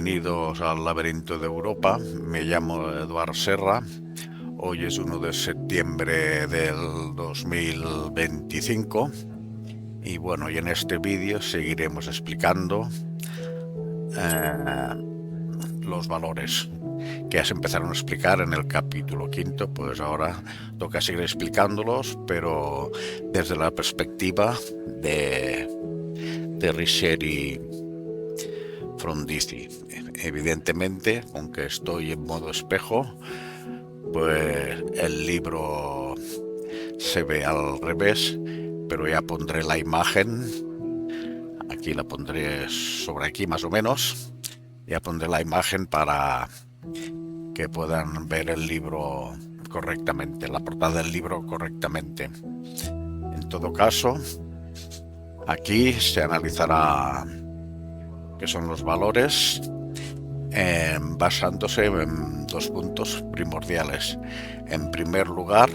bienvenidos al Laberinto de Europa. Me llamo Eduard Serra. Hoy es 1 de septiembre del 2025 y bueno, y en este vídeo seguiremos explicando los valores que ya se empezaron a explicar en el capítulo quinto. Pues ahora toca seguir explicándolos, pero desde la perspectiva de Richieri Frondizi. Evidentemente, aunque estoy en modo espejo, pues el libro se ve al revés, pero ya pondré la imagen. Aquí la pondré sobre aquí más o menos. Ya pondré la imagen para que puedan ver el libro correctamente, la portada del libro correctamente. En todo caso, aquí se analizará qué son los valores basándose en dos puntos primordiales. En primer lugar,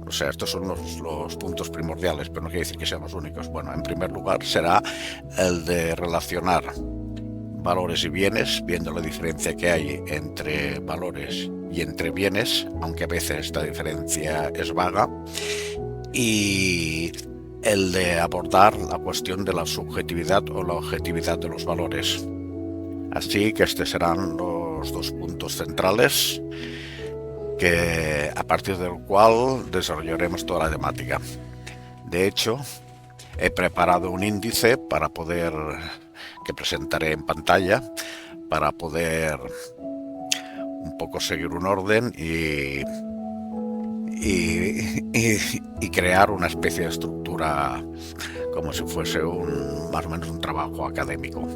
o sea, estos son los puntos primordiales, pero no quiere decir que sean los únicos. Bueno, en primer lugar será el de relacionar valores y bienes, viendo la diferencia que hay entre valores y entre bienes, aunque a veces esta diferencia es vaga, y el de abordar la cuestión de la subjetividad o la objetividad de los valores. Así que estos serán los dos puntos centrales a partir del cual desarrollaremos toda la temática. De hecho, he preparado un índice que presentaré en pantalla para poder un poco seguir un orden y crear una especie de estructura como si fuese más o menos un trabajo académico.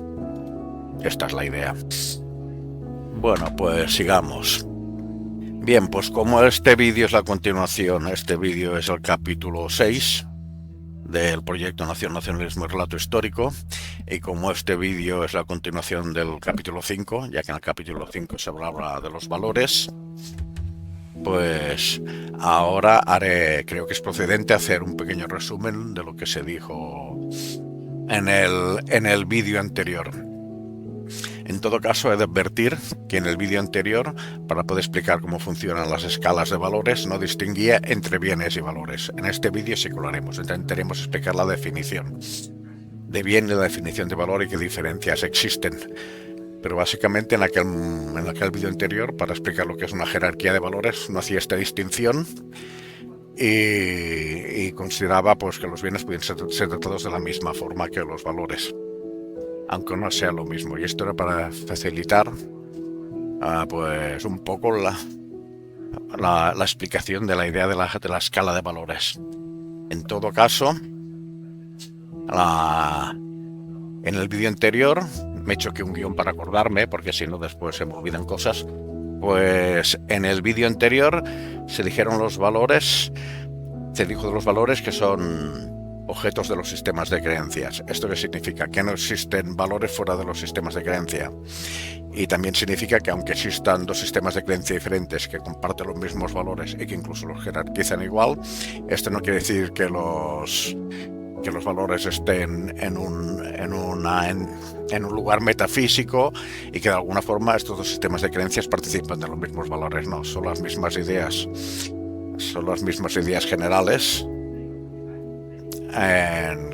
Esta es la idea. Bueno, pues sigamos. Bien, pues como este vídeo es la continuación, este vídeo es el capítulo 6 del proyecto Nación, Nacionalismo y Relato Histórico, y como este vídeo es la continuación del capítulo 5, ya que en el capítulo 5 se hablaba de los valores, pues ahora creo que es procedente hacer un pequeño resumen de lo que se dijo en el vídeo anterior. En todo caso, he de advertir que en el vídeo anterior, para poder explicar cómo funcionan las escalas de valores, no distinguía entre bienes y valores. En este vídeo sí que lo haremos. Intentaremos explicar la definición de bien y la definición de valor y qué diferencias existen. Pero básicamente en aquel vídeo anterior, para explicar lo que es una jerarquía de valores, no hacía esta distinción y consideraba pues que los bienes pueden ser tratados de la misma forma que los valores, aunque no sea lo mismo. Y esto era para facilitar pues un poco la explicación de la idea de la escala de valores. En todo caso, en el vídeo anterior me he hecho aquí un guión para acordarme, porque si no después se me olvidan cosas. Pues en el vídeo anterior se dijo de los valores que son objetos de los sistemas de creencias. ¿Esto qué significa? Que no existen valores fuera de los sistemas de creencia. Y también significa que aunque existan dos sistemas de creencia diferentes que comparten los mismos valores y que incluso los jerarquizan igual, esto no quiere decir que los valores estén en un lugar metafísico y que de alguna forma estos dos sistemas de creencias participan de los mismos valores. No, son las mismas ideas generales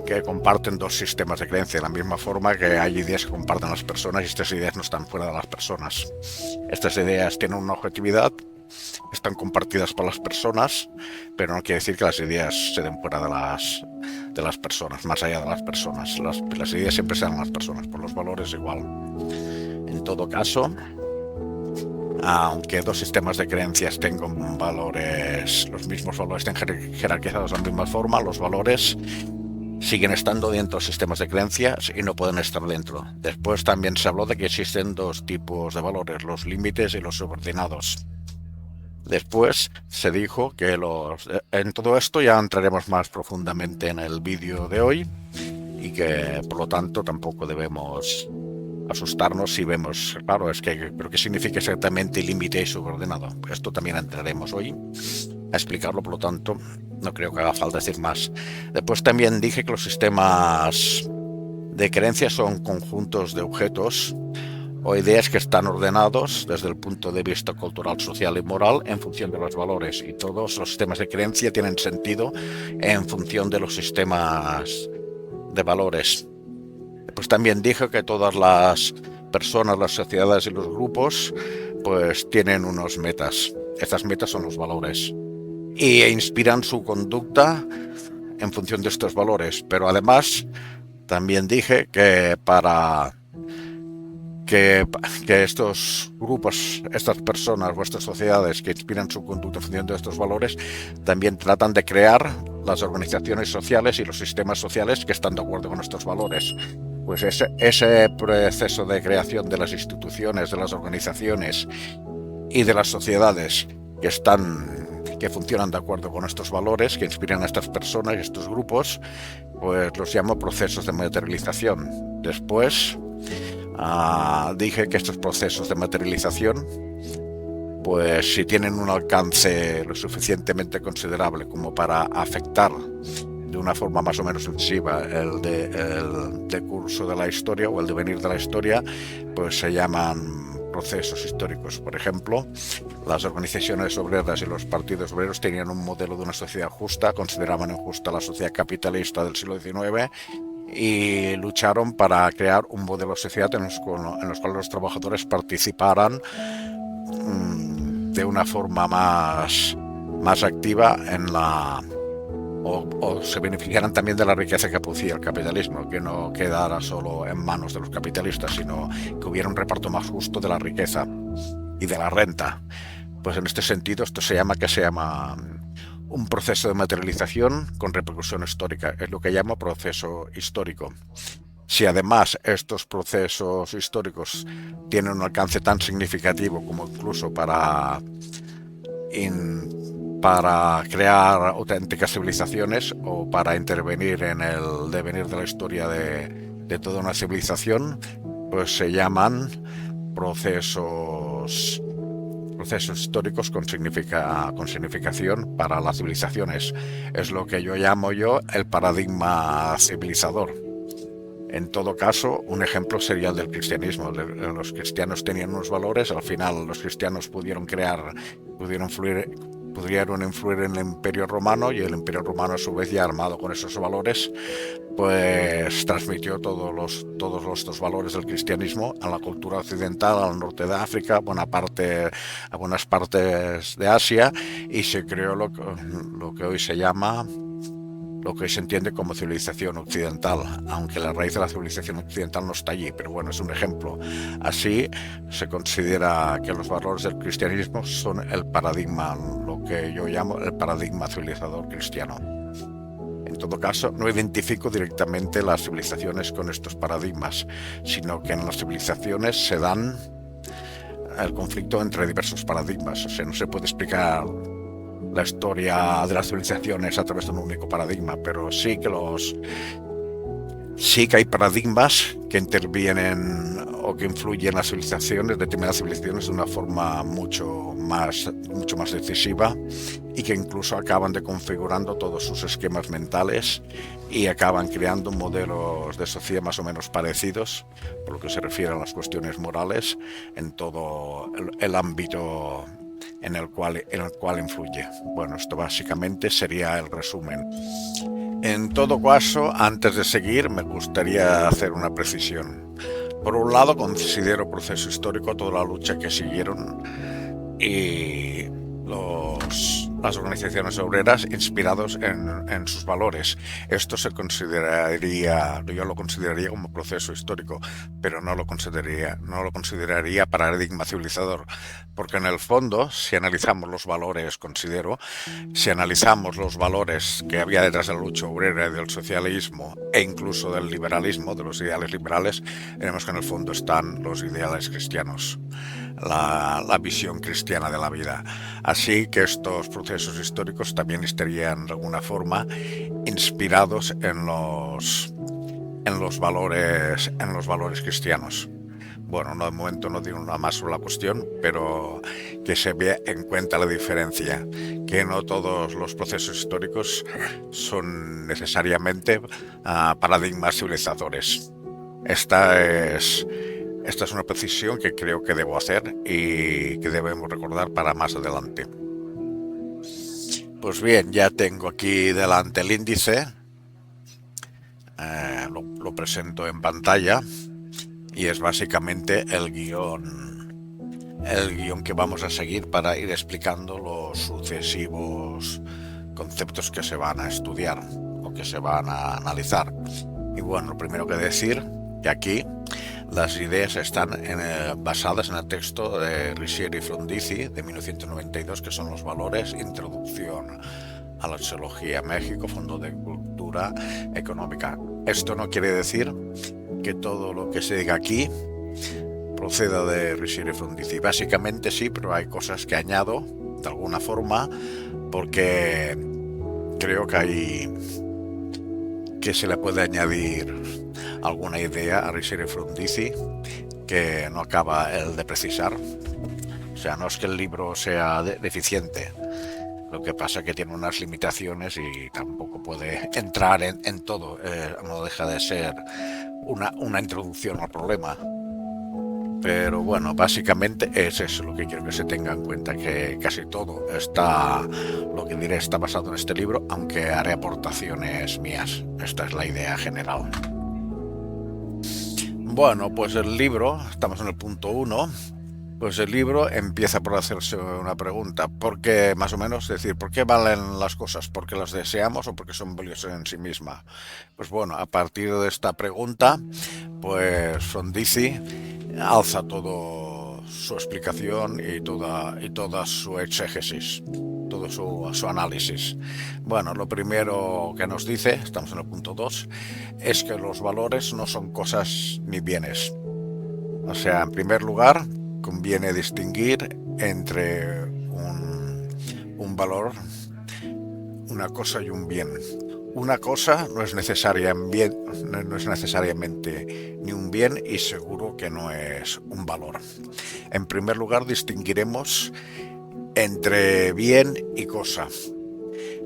que comparten dos sistemas de creencia, de la misma forma que hay ideas que comparten las personas y estas ideas no están fuera de las personas. Estas ideas tienen una objetividad, están compartidas por las personas, pero no quiere decir que las ideas se den fuera de las personas, más allá de las personas. Las ideas siempre serán las personas, por los valores igual. En todo caso, aunque dos sistemas de creencias tengan valores, los mismos valores estén jerarquizados de la misma forma, los valores siguen estando dentro de sistemas de creencias y no pueden estar dentro. Después también se habló de que existen dos tipos de valores, los límites y los subordinados. Después se dijo que en todo esto ya entraremos más profundamente en el vídeo de hoy y que por lo tanto tampoco debemos asustarnos si vemos, claro, pero ¿qué significa exactamente límite y subordinado? Esto también entraremos hoy a explicarlo, por lo tanto no creo que haga falta decir más. Después también dije que los sistemas de creencias son conjuntos de objetos o ideas que están ordenados desde el punto de vista cultural, social y moral en función de los valores. Y todos los sistemas de creencia tienen sentido en función de los sistemas de valores. Pues también dije que todas las personas, las sociedades y los grupos pues tienen unos metas. Estas metas son los valores y inspiran su conducta en función de estos valores. Pero además también dije que para que estos grupos, estas personas, vuestras sociedades que inspiran su conducta en función de estos valores, también tratan de crear las organizaciones sociales y los sistemas sociales que están de acuerdo con estos valores. Pues ese proceso de creación de las instituciones, de las organizaciones y de las sociedades que funcionan de acuerdo con estos valores, que inspiran a estas personas y estos grupos, pues los llamo procesos de materialización. Después dije que estos procesos de materialización, pues si tienen un alcance lo suficientemente considerable como para afectar de una forma más o menos decisiva el decurso de la historia o el devenir de la historia, pues se llaman procesos históricos. Por ejemplo, las organizaciones obreras y los partidos obreros tenían un modelo de una sociedad justa, consideraban injusta la sociedad capitalista del siglo XIX y lucharon para crear un modelo de sociedad en los cuales los trabajadores participaran de una forma más activa en la o se beneficiaran también de la riqueza que producía el capitalismo, que no quedara solo en manos de los capitalistas, sino que hubiera un reparto más justo de la riqueza y de la renta. Pues en este sentido esto se llama un proceso de materialización con repercusión histórica, es lo que llamo proceso histórico. Si además estos procesos históricos tienen un alcance tan significativo como incluso para crear auténticas civilizaciones o para intervenir en el devenir de la historia de toda una civilización, pues se llaman procesos históricos con significación para las civilizaciones. Es lo que yo llamo el paradigma civilizador. En todo caso, un ejemplo sería el del cristianismo. Los cristianos tenían unos valores, al final los cristianos pudieron influir en el Imperio Romano, y el Imperio Romano a su vez, ya armado con esos valores, pues transmitió todos estos valores del cristianismo a la cultura occidental, al norte de África, a buenas partes de Asia, y se creó lo que hoy se entiende como civilización occidental, aunque la raíz de la civilización occidental no está allí, pero bueno, es un ejemplo. Así se considera que los valores del cristianismo son el paradigma, lo que yo llamo el paradigma civilizador cristiano. En todo caso, no identifico directamente las civilizaciones con estos paradigmas, sino que en las civilizaciones se dan el conflicto entre diversos paradigmas. O sea, no se puede explicar la historia de las civilizaciones a través de un único paradigma, pero sí que hay paradigmas que intervienen o que influyen en las civilizaciones, determinadas civilizaciones, de una forma mucho más decisiva, y que incluso acaban deconfigurando todos sus esquemas mentales y acaban creando modelos de sociedad más o menos parecidos, por lo que se refiere a las cuestiones morales, en todo el ámbito en el cual influye. Bueno, esto básicamente sería el resumen. En todo caso, antes de seguir, me gustaría hacer una precisión. Por un lado, considero proceso histórico toda la lucha que siguieron y las organizaciones obreras inspirados en sus valores. Esto yo lo consideraría como proceso histórico, pero no lo consideraría paradigma civilizador, porque en el fondo, si analizamos los valores que había detrás de la lucha obrera y del socialismo e incluso del liberalismo, de los ideales liberales, veremos que en el fondo están los ideales cristianos, la visión cristiana de la vida. Así que estos procesos históricos también estarían de alguna forma inspirados en los valores cristianos. Bueno, de momento no digo nada más sobre la cuestión, pero que se vea en cuenta la diferencia, que no todos los procesos históricos son necesariamente paradigmas civilizadores. Esta es Esta es una precisión que creo que debo hacer y que debemos recordar para más adelante. Pues bien, ya tengo aquí delante el índice, lo presento en pantalla y es básicamente el guión que vamos a seguir para ir explicando los sucesivos conceptos que se van a estudiar o que se van a analizar. Y bueno, lo primero que decir que aquí las ideas están basadas en el texto de Riccieri y Frondizi de 1992, que son los valores, introducción a la sociología México, Fondo de Cultura Económica. Esto no quiere decir que todo lo que se diga aquí proceda de Riccieri y Frondizi. Básicamente sí, pero hay cosas que añado de alguna forma porque creo que se le puede añadir alguna idea a Riccieri y Frondizi que no acaba él de precisar. O sea, no es que el libro sea deficiente, lo que pasa es que tiene unas limitaciones y tampoco puede entrar en todo. No deja de ser una introducción al problema. Pero bueno, básicamente es eso lo que quiero que se tenga en cuenta, que casi todo lo que diré está basado en este libro, aunque haré aportaciones mías. Esta es la idea general. Bueno, pues el libro, estamos en el punto 1, pues el libro empieza por hacerse una pregunta, ¿por qué, más o menos, decir, ¿por qué valen las cosas? ¿Por qué las deseamos o porque son valiosas en sí mismas? Pues bueno, a partir de esta pregunta, pues Frondizi alza todo su explicación y toda su exégesis, todo su análisis. Bueno, lo primero que nos dice, estamos en el punto 2, es que los valores no son cosas ni bienes. O sea, en primer lugar, conviene distinguir entre un valor, una cosa y un bien. Una cosa no es necesariamente ni un bien y seguro que no es un valor. En primer lugar, distinguiremos entre bien y cosa.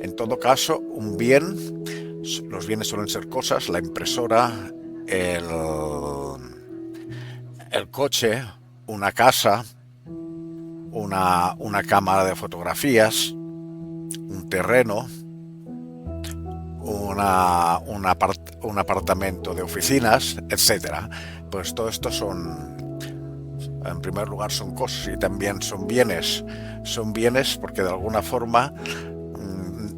En todo caso, un bien, los bienes suelen ser cosas, la impresora, el coche, una casa, una cámara de fotografías, un terreno, un apartamento de oficinas, etcétera. Pues todo esto en primer lugar, son cosas y también son bienes. Son bienes porque de alguna forma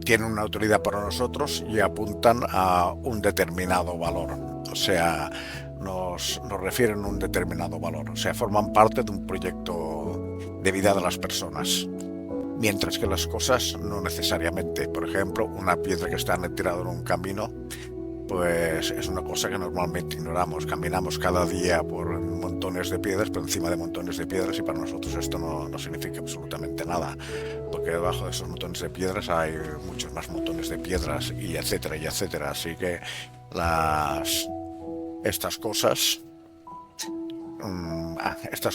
tienen una autoridad para nosotros y apuntan a un determinado valor. O sea, nos refieren a un determinado valor. O sea, forman parte de un proyecto de vida de las personas. Mientras que las cosas no necesariamente. Por ejemplo, una piedra que está tirada en un camino, pues es una cosa que normalmente ignoramos. Caminamos cada día por montones de piedras, por encima de montones de piedras, y para nosotros esto no significa absolutamente nada, porque debajo de esos montones de piedras hay muchos más montones de piedras, y etcétera, y etcétera. Así que estas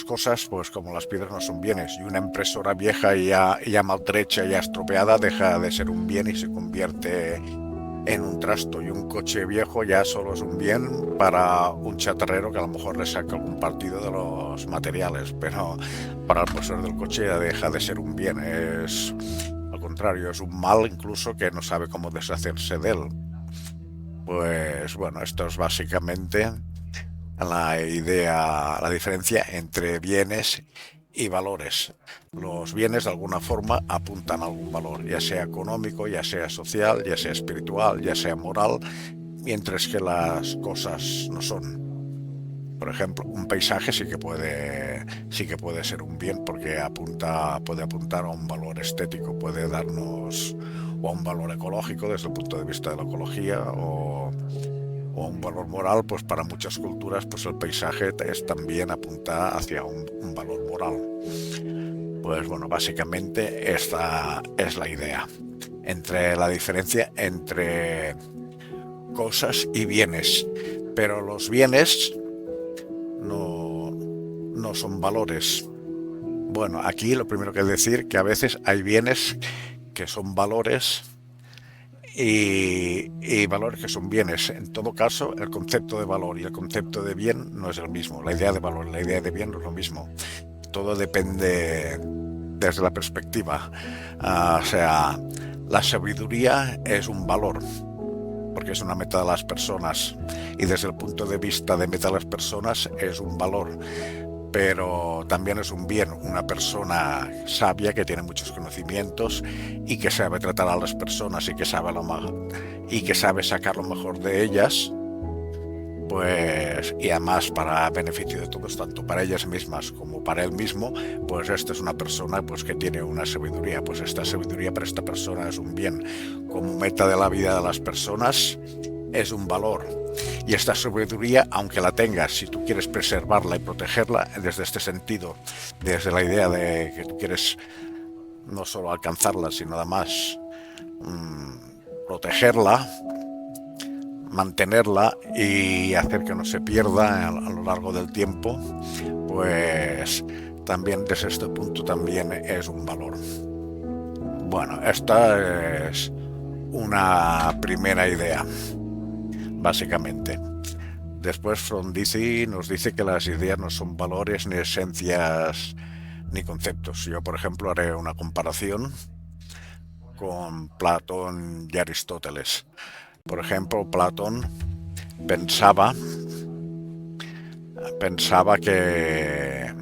cosas, pues como las piedras no son bienes, y una impresora vieja y ya maltrecha, ya estropeada, deja de ser un bien y se convierte en un trasto, y un coche viejo ya solo es un bien para un chatarrero que a lo mejor le saca algún partido de los materiales, pero para el poseedor del coche ya deja de ser un bien, es al contrario, es un mal incluso que no sabe cómo deshacerse de él. Pues bueno, esto es básicamente la diferencia entre bienes y valores. Los bienes de alguna forma apuntan a algún valor, ya sea económico, ya sea social, ya sea espiritual, ya sea moral, mientras que las cosas no son. Por ejemplo, un paisaje sí que puede ser un bien porque puede apuntar a un valor estético, puede darnos o a un valor ecológico desde el punto de vista de la ecología o un valor moral. Pues para muchas culturas pues el paisaje también apunta hacia un valor moral. Pues bueno, básicamente esta es la idea, la diferencia entre cosas y bienes. Pero los bienes no son valores. Bueno, aquí lo primero que decir que a veces hay bienes que son valores y valores que son bienes. En todo caso, el concepto de valor y el concepto de bien no es el mismo. La idea de valor y la idea de bien no es lo mismo. Todo depende desde la perspectiva. O sea, la sabiduría es un valor, porque es una meta de las personas, y desde el punto de vista de meta de las personas es un valor, pero también es un bien. Una persona sabia que tiene muchos conocimientos y que sabe tratar a las personas y que sabe y que sabe sacar lo mejor de ellas, pues, y además para beneficio de todos, tanto para ellas mismas como para él mismo, pues esta es una persona pues que tiene una sabiduría. Pues esta sabiduría para esta persona es un bien. Como meta de la vida de las personas es un valor. Y esta sabiduría, aunque la tengas, si tú quieres preservarla y protegerla, desde este sentido, desde la idea de que tú quieres no solo alcanzarla, sino además protegerla, mantenerla y hacer que no se pierda a lo largo del tiempo, pues también desde este punto también es un valor. Bueno, esta es una primera idea, básicamente. Después Frondizi nos dice que las ideas no son valores, ni esencias, ni conceptos. Yo, por ejemplo, haré una comparación con Platón y Aristóteles. Por ejemplo, Platón pensaba que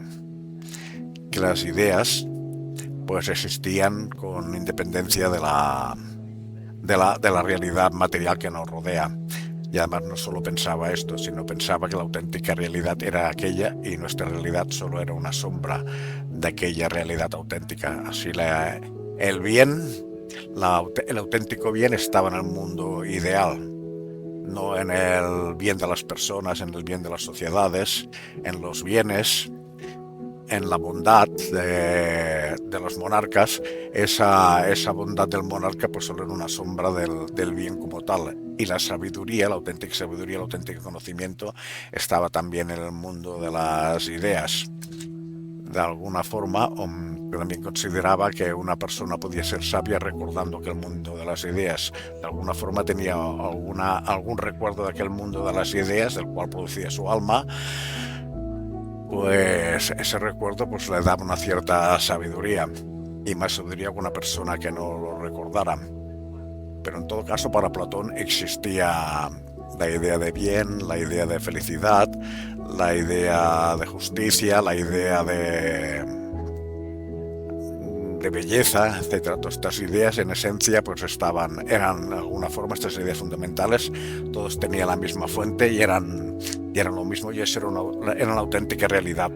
las ideas pues existían con independencia de la realidad material que nos rodea. Y además no solo pensaba esto, sino pensaba que la auténtica realidad era aquella y nuestra realidad solo era una sombra de aquella realidad auténtica. Así el bien, el auténtico bien estaba en el mundo ideal, no en el bien de las personas, en el bien de las sociedades, en los bienes, en la bondad de los monarcas. Esa bondad del monarca pues solo era una sombra del bien como tal. Y la sabiduría, la auténtica sabiduría, el auténtico conocimiento estaba también en el mundo de las ideas. De alguna forma, también consideraba que una persona podía ser sabia recordando que el mundo de las ideas, de alguna forma tenía algún recuerdo de aquel mundo de las ideas, del cual producía su alma. Pues ese recuerdo pues le daba una cierta sabiduría, y más sabiduría que una persona que no lo recordara. Pero en todo caso, para Platón existía la idea de bien, la idea de felicidad, la idea de justicia, la idea de belleza, etcétera. Todas estas ideas en esencia pues eran de alguna forma estas ideas fundamentales. Todos tenían la misma fuente y eran lo mismo, y eso era una auténtica realidad.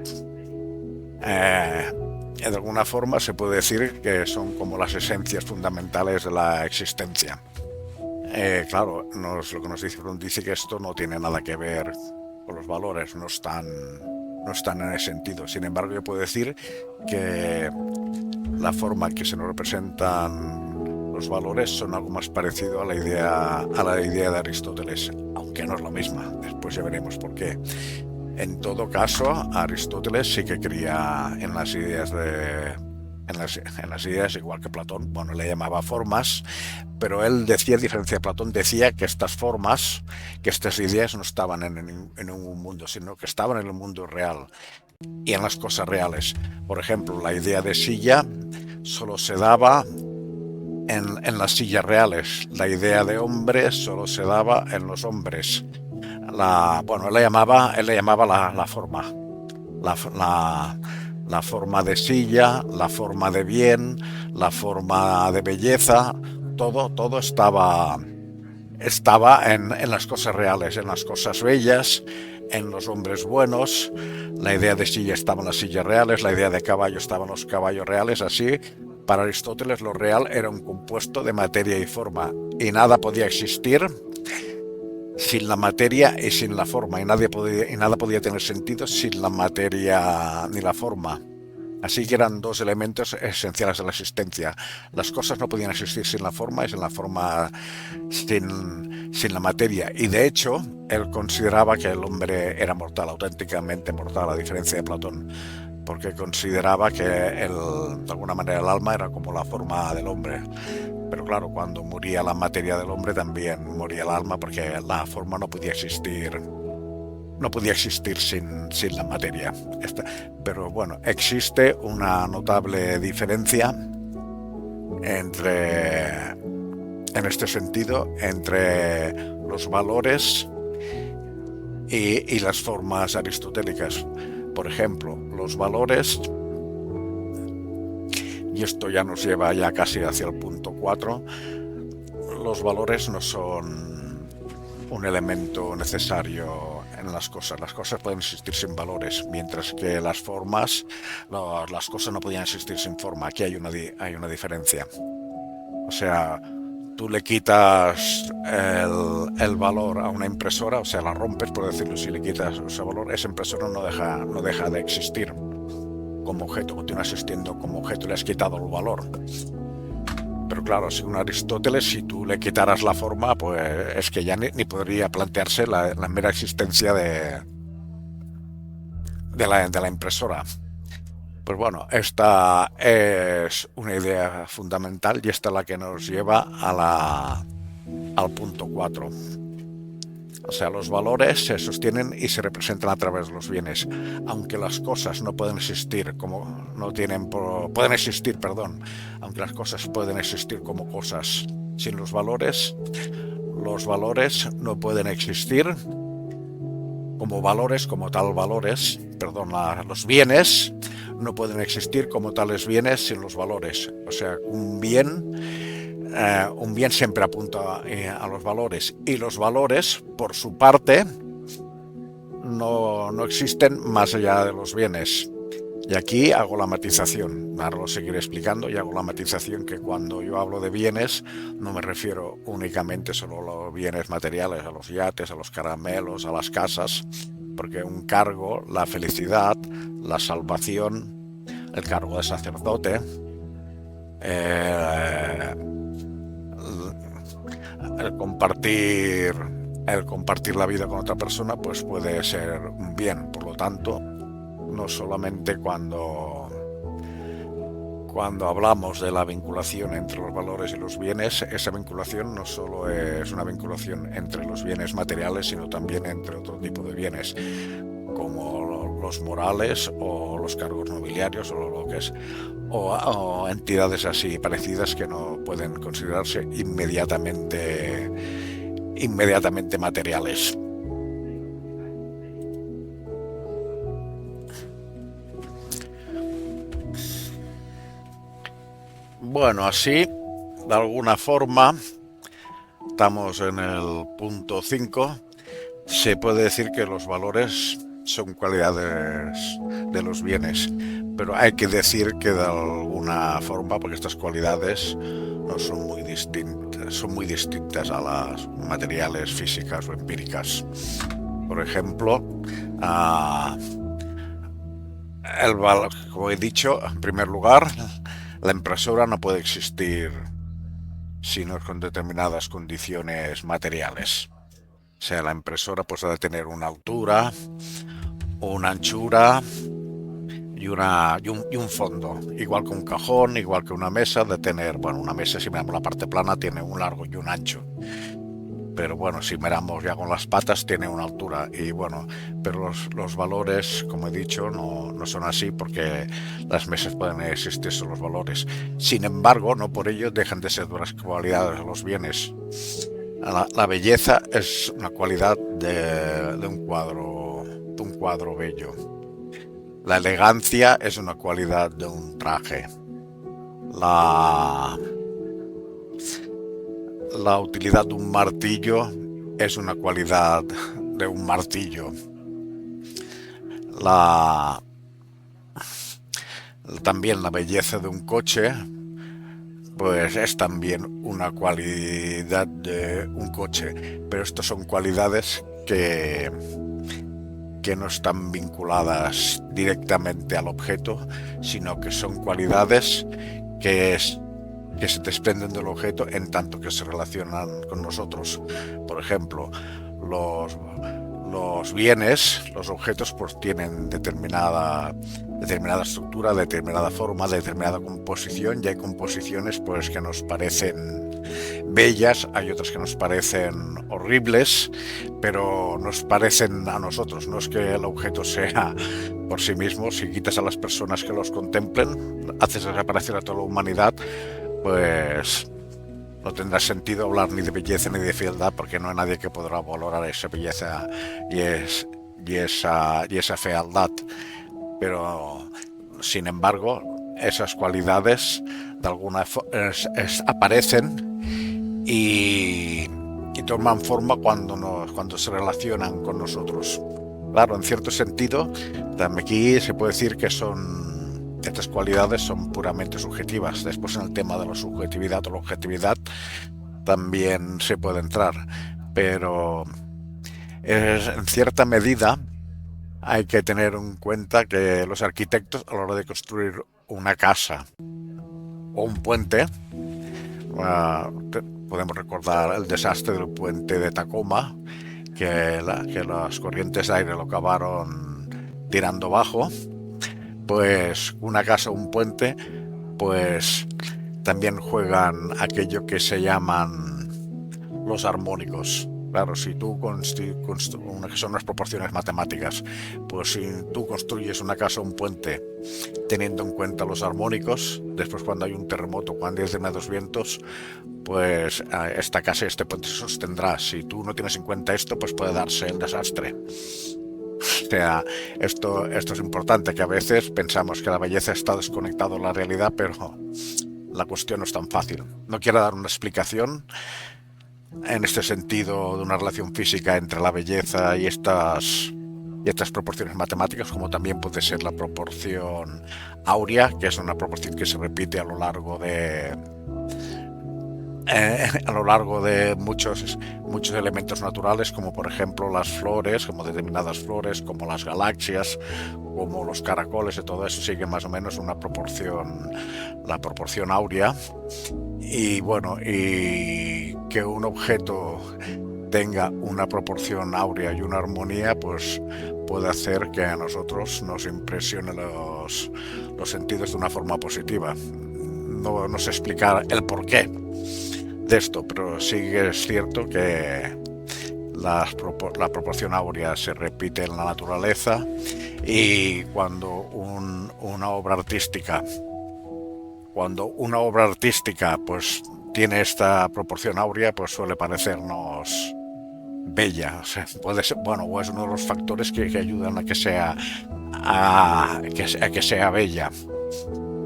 De alguna forma se puede decir que son como las esencias fundamentales de la existencia. Claro, lo que nos dice que esto no tiene nada que ver con los valores, no están en ese sentido. Sin embargo, yo puedo decir que la forma en que se nos representan los valores son algo más parecido a la idea de Aristóteles, aunque no es la misma. Después ya veremos por qué. En todo caso, Aristóteles sí que creía en las ideas en las ideas, igual que Platón. Bueno, le llamaba formas, pero él decía, a diferencia de Platón, decía que estas formas, que estas ideas no estaban en un mundo, sino que estaban en el mundo real y en las cosas reales. Por ejemplo, la idea de silla solo se daba en las sillas reales. La idea de hombre solo se daba en los hombres. Él le llamaba la forma. La forma de silla, la forma de bien, la forma de belleza, todo estaba en las cosas reales, en las cosas bellas, en los hombres buenos. La idea de silla estaba en las sillas reales, la idea de caballo estaba en los caballos reales. Así, para Aristóteles lo real era un compuesto de materia y forma, y nada podía existir sin la materia y sin la forma, y nada podía tener sentido sin la materia ni la forma. Así que eran dos elementos esenciales de la existencia. Las cosas no podían existir sin la forma, y sin la forma sin la materia. Y de hecho, él consideraba que el hombre era mortal, auténticamente mortal, a diferencia de Platón, porque consideraba que de alguna manera el alma era como la forma del hombre. Pero claro, cuando moría la materia del hombre también moría el alma, porque la forma no podía existir. No podía existir sin la materia. Pero bueno, existe una notable diferencia en este sentido, entre los valores y las formas aristotélicas. Por ejemplo, los valores, y esto ya nos lleva ya casi hacia el punto 4, los valores no son un elemento necesario en las cosas. Las cosas pueden existir sin valores, mientras que las formas, las cosas no podían existir sin forma. Aquí hay una diferencia. O sea, tú le quitas el valor a una impresora, o sea, la rompes, por decirlo, si le quitas ese valor, esa impresora no deja de existir como objeto, continúa existiendo como objeto, le has quitado el valor. Pero claro, según Aristóteles, si tú le quitaras la forma, pues es que ya ni podría plantearse la mera existencia de la impresora. Pues bueno, esta es una idea fundamental y esta es la que nos lleva al punto 4. O sea, los valores se sostienen y se representan a través de los bienes. Aunque las cosas no pueden existir como no tienen pueden existir, perdón, aunque las cosas pueden existir como cosas sin los valores no pueden existir como valores, como tal valores, perdón, los bienes no pueden existir como tales bienes sin los valores. O sea, un bien siempre apunta a los valores, y los valores, por su parte, no existen más allá de los bienes. Y aquí hago la matización, ahora lo seguiré explicando, y hago la matización que cuando yo hablo de bienes no me refiero únicamente solo a los bienes materiales, a los yates, a los caramelos, a las casas, porque un cargo, la felicidad, la salvación, el cargo de sacerdote, el compartir la vida con otra persona, pues puede ser un bien. Por lo tanto, no solamente cuando hablamos de la vinculación entre los valores y los bienes, esa vinculación no solo es una vinculación entre los bienes materiales, sino también entre otro tipo de bienes, como los morales o los cargos nobiliarios o lo que es, o entidades así parecidas que no pueden considerarse inmediatamente materiales. Bueno, así, de alguna forma, estamos en el punto 5, se puede decir que los valores son cualidades de los bienes, pero hay que decir que de alguna forma, porque estas cualidades no son muy distintas a las materiales, físicas o empíricas. Por ejemplo, como he dicho, en primer lugar, la impresora no puede existir sino con determinadas condiciones materiales. O sea, la impresora pues ha de tener una altura, una anchura y un fondo. Igual que un cajón, igual que una mesa, de tener, bueno, una mesa, si miramos la parte plana, tiene un largo y un ancho. Pero bueno, si miramos ya con las patas, tiene una altura. Y bueno, pero los valores, como he dicho, no son así, porque las mesas pueden existir son los valores. Sin embargo, no por ello dejan de ser duras cualidades de los bienes. La belleza es una cualidad de un cuadro bello. La elegancia es una cualidad de un traje. La utilidad de un martillo es una cualidad de un martillo. También la belleza de un coche, pues es también una cualidad de un coche. Pero estas son cualidades que no están vinculadas directamente al objeto, sino que son cualidades que se desprenden del objeto en tanto que se relacionan con nosotros. Por ejemplo, los bienes, los objetos, pues tienen determinada determinada estructura, determinada forma, determinada composición, y hay composiciones pues que nos parecen bellas, hay otras que nos parecen horribles, pero nos parecen a nosotros, no es que el objeto sea por sí mismo. Si quitas a las personas que los contemplen, haces desaparecer a toda la humanidad, pues no tendrá sentido hablar ni de belleza ni de fealdad, porque no hay nadie que podrá valorar esa belleza y esa fealdad. Pero, sin embargo, esas cualidades de alguna aparecen y toman forma cuando se relacionan con nosotros. Claro, en cierto sentido, también aquí se puede decir que estas cualidades son puramente subjetivas. Después, en el tema de la subjetividad o la objetividad también se puede entrar, pero en cierta medida hay que tener en cuenta que los arquitectos, a la hora de construir una casa o un puente, podemos recordar el desastre del puente de Tacoma, que las corrientes de aire lo acabaron tirando abajo. Pues una casa o un puente, pues también juegan aquello que se llaman los armónicos. Claro, si tú que son unas proporciones matemáticas, pues si tú construyes una casa o un puente teniendo en cuenta los armónicos, después cuando hay un terremoto, cuando hay determinados vientos, pues esta casa y este puente se sostendrá. Si tú no tienes en cuenta esto, pues puede darse el desastre. O sea, esto es importante, que a veces pensamos que la belleza está desconectada de la realidad, pero la cuestión no es tan fácil. No quiero dar una explicación en este sentido de una relación física entre la belleza y estas proporciones matemáticas, como también puede ser la proporción áurea, que es una proporción que se repite a lo largo de muchos elementos naturales, como por ejemplo las flores, como determinadas flores, como las galaxias, como los caracoles, y todo eso sigue más o menos la proporción áurea. Y bueno, y que un objeto tenga una proporción áurea y una armonía, pues puede hacer que a nosotros nos impresione los sentidos de una forma positiva. No sé explicar el porqué de esto, pero sí que es cierto que la proporción áurea se repite en la naturaleza, y cuando una obra artística pues tiene esta proporción áurea, pues suele parecernos bella. O sea, puede ser, bueno, o es uno de los factores que ayudan a que sea bella.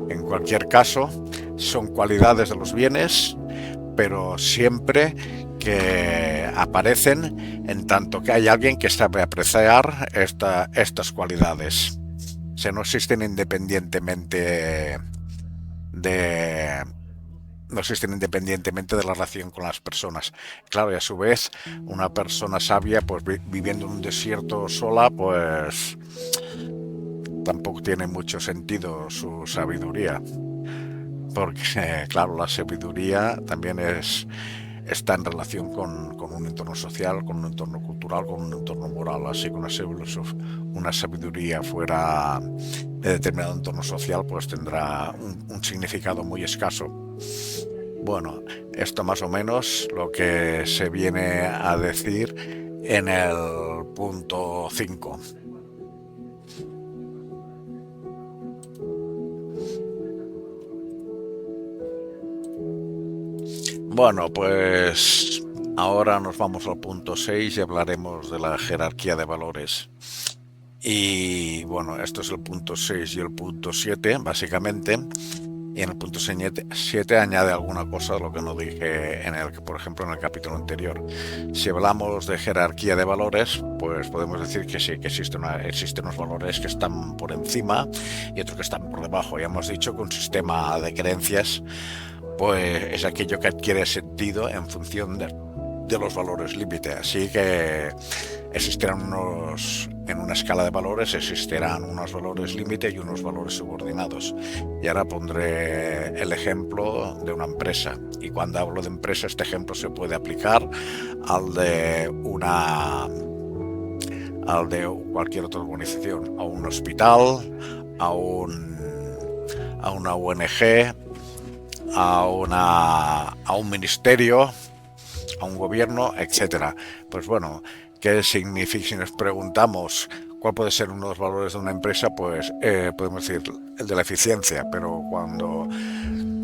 En cualquier caso, son cualidades de los bienes, pero siempre que aparecen en tanto que hay alguien que sabe apreciar estas cualidades. O sea, no existen independientemente de la relación con las personas. Claro, y a su vez, una persona sabia, pues viviendo en un desierto sola, pues tampoco tiene mucho sentido su sabiduría. Porque, claro, la sabiduría también está en relación con un entorno social, con un entorno cultural, con un entorno moral. Así que una sabiduría fuera de determinado entorno social, pues tendrá un significado muy escaso. Bueno, esto más o menos lo que se viene a decir en el punto 5. Bueno, pues ahora nos vamos al punto 6 y hablaremos de la jerarquía de valores. Y bueno, esto es el punto 6 y el punto 7, básicamente. Y en el punto 7 añade alguna cosa de lo que no dije por ejemplo, en el capítulo anterior. Si hablamos de jerarquía de valores, pues podemos decir que sí, que existen unos valores que están por encima y otros que están por debajo. Ya hemos dicho que un sistema de creencias, pues es aquello que adquiere sentido en función de los valores límite. Así que en una escala de valores existirán unos valores límite y unos valores subordinados. Y ahora pondré el ejemplo de una empresa. Y cuando hablo de empresa, este ejemplo se puede aplicar al de cualquier otra organización, a un hospital, a a una ONG, a un ministerio, a un gobierno, etcétera. Pues bueno, ¿qué significa? Si nos preguntamos cuál puede ser uno de los valores de una empresa, pues podemos decir el de la eficiencia, pero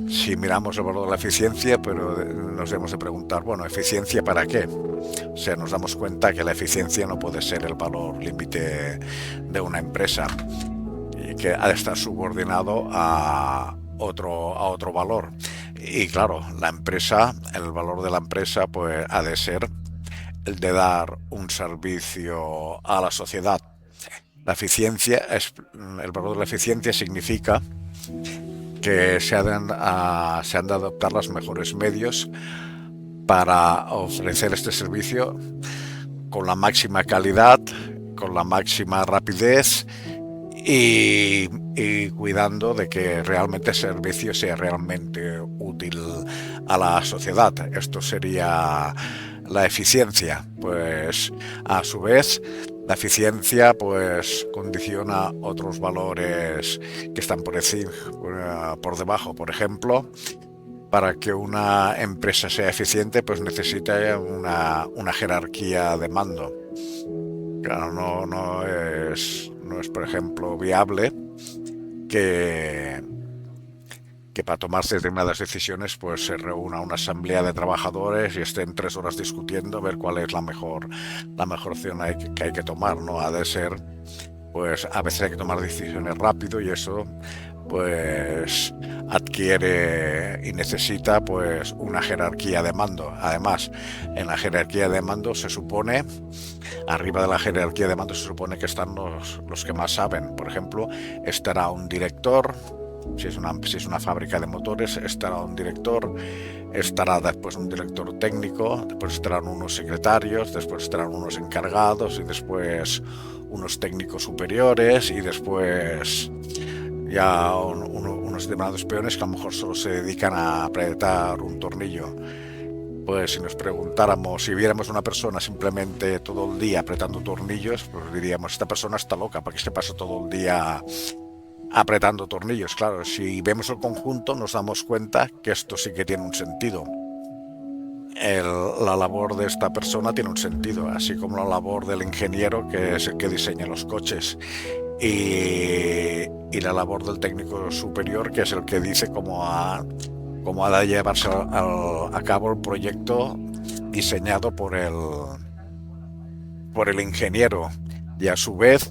si miramos el valor de la eficiencia, pero nos debemos de preguntar, bueno, ¿eficiencia para qué? O sea, nos damos cuenta que la eficiencia no puede ser el valor límite de una empresa y que ha de estar subordinado a otro valor. Y claro, el valor de la empresa, pues ha de ser el de dar un servicio a la sociedad. El valor de la eficiencia significa que se han de adoptar los mejores medios para ofrecer este servicio con la máxima calidad, con la máxima rapidez y cuidando de que realmente el servicio sea realmente útil a la sociedad. Esto sería la eficiencia. Pues a su vez la eficiencia pues condiciona otros valores que están por encima, por debajo. Por ejemplo, para que una empresa sea eficiente, pues necesita una jerarquía de mando. Claro, no es, por ejemplo, viable que, que para tomar determinadas decisiones pues se reúna una asamblea de trabajadores y estén 3 horas discutiendo a ver cuál es la mejor opción que hay que tomar, ¿no? Ha de ser, pues a veces hay que tomar decisiones rápido y eso pues adquiere y necesita pues una jerarquía de mando. Además, en la jerarquía de mando arriba de la jerarquía de mando se supone que están los que más saben. Por ejemplo, estará un director. Si es una fábrica de motores, estará un director, estará después un director técnico, después estarán unos secretarios, después estarán unos encargados y después unos técnicos superiores y después ya unos determinados peones que a lo mejor solo se dedican a apretar un tornillo. Pues si nos preguntáramos, si viéramos una persona simplemente todo el día apretando tornillos, pues diríamos, esta persona está loca, ¿para qué se pasa todo el día apretando tornillos? Claro, si vemos el conjunto nos damos cuenta que esto sí que tiene un sentido. La labor de esta persona tiene un sentido, así como la labor del ingeniero, que es el que diseña los coches, y la labor del técnico superior, que es el que dice cómo ha de llevarse a cabo el proyecto diseñado por el ingeniero. Y a su vez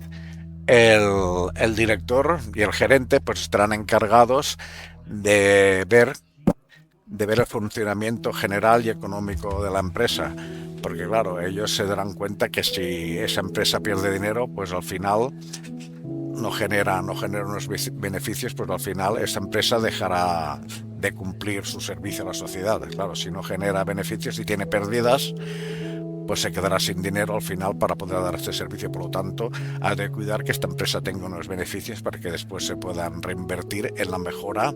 el director y el gerente pues estarán encargados de ver el funcionamiento general y económico de la empresa, porque claro, ellos se darán cuenta que si esa empresa pierde dinero, pues al final no genera unos beneficios, pues al final esa empresa dejará de cumplir su servicio a la sociedad. Claro, si no genera beneficios y tiene pérdidas, pues se quedará sin dinero al final para poder dar este servicio. Por lo tanto, hay de cuidar que esta empresa tenga unos beneficios para que después se puedan reinvertir en la mejora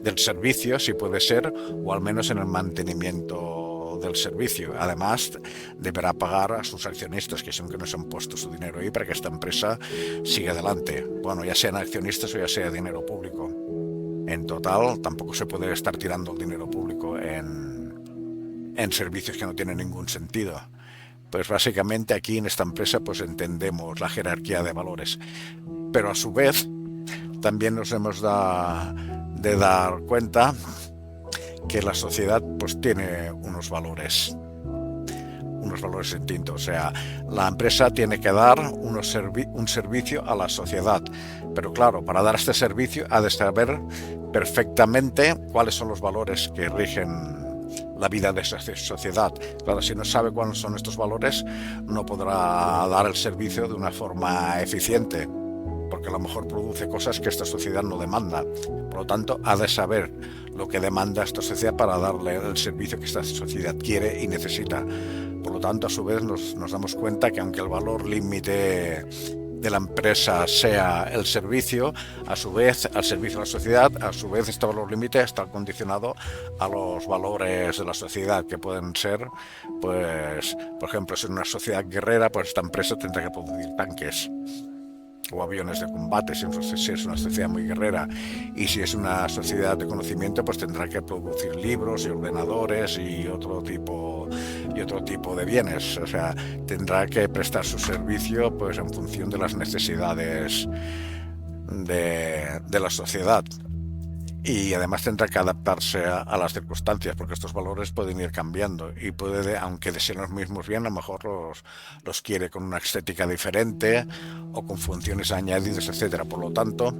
del servicio, si puede ser, o al menos en el mantenimiento del servicio. Además, deberá pagar a sus accionistas, que son que nos han puesto su dinero ahí para que esta empresa siga adelante. Bueno, ya sean accionistas o ya sea dinero público. En total, tampoco se puede estar tirando el dinero público en servicios que no tienen ningún sentido. Pues básicamente aquí en esta empresa pues entendemos la jerarquía de valores, pero a su vez también nos hemos de dar cuenta que la sociedad pues tiene unos valores distintos. O sea, la empresa tiene que dar un servicio a la sociedad, pero claro, para dar este servicio ha de saber perfectamente cuáles son los valores que rigen la vida de esa sociedad. Claro, si no sabe cuáles son estos valores, no podrá dar el servicio de una forma eficiente, porque a lo mejor produce cosas que esta sociedad no demanda. Por lo tanto, ha de saber lo que demanda esta sociedad para darle el servicio que esta sociedad quiere y necesita. Por lo tanto, a su vez nos damos cuenta que aunque el valor límite de la empresa sea el servicio, a su vez al servicio de la sociedad, a su vez este valor límite está condicionado a los valores de la sociedad, que pueden ser, pues, por ejemplo, si en una sociedad guerrera, pues esta empresa tendrá que producir tanques. o aviones de combate, si es una sociedad muy guerrera, y si es una sociedad de conocimiento, pues tendrá que producir libros y ordenadores y otro tipo de bienes. O sea, tendrá que prestar su servicio pues en función de las necesidades de la sociedad. Y además tendrá que adaptarse a las circunstancias, porque estos valores pueden ir cambiando y puede, aunque deseen los mismos bien, a lo mejor los quiere con una estética diferente o con funciones añadidas, etcétera. Por lo tanto,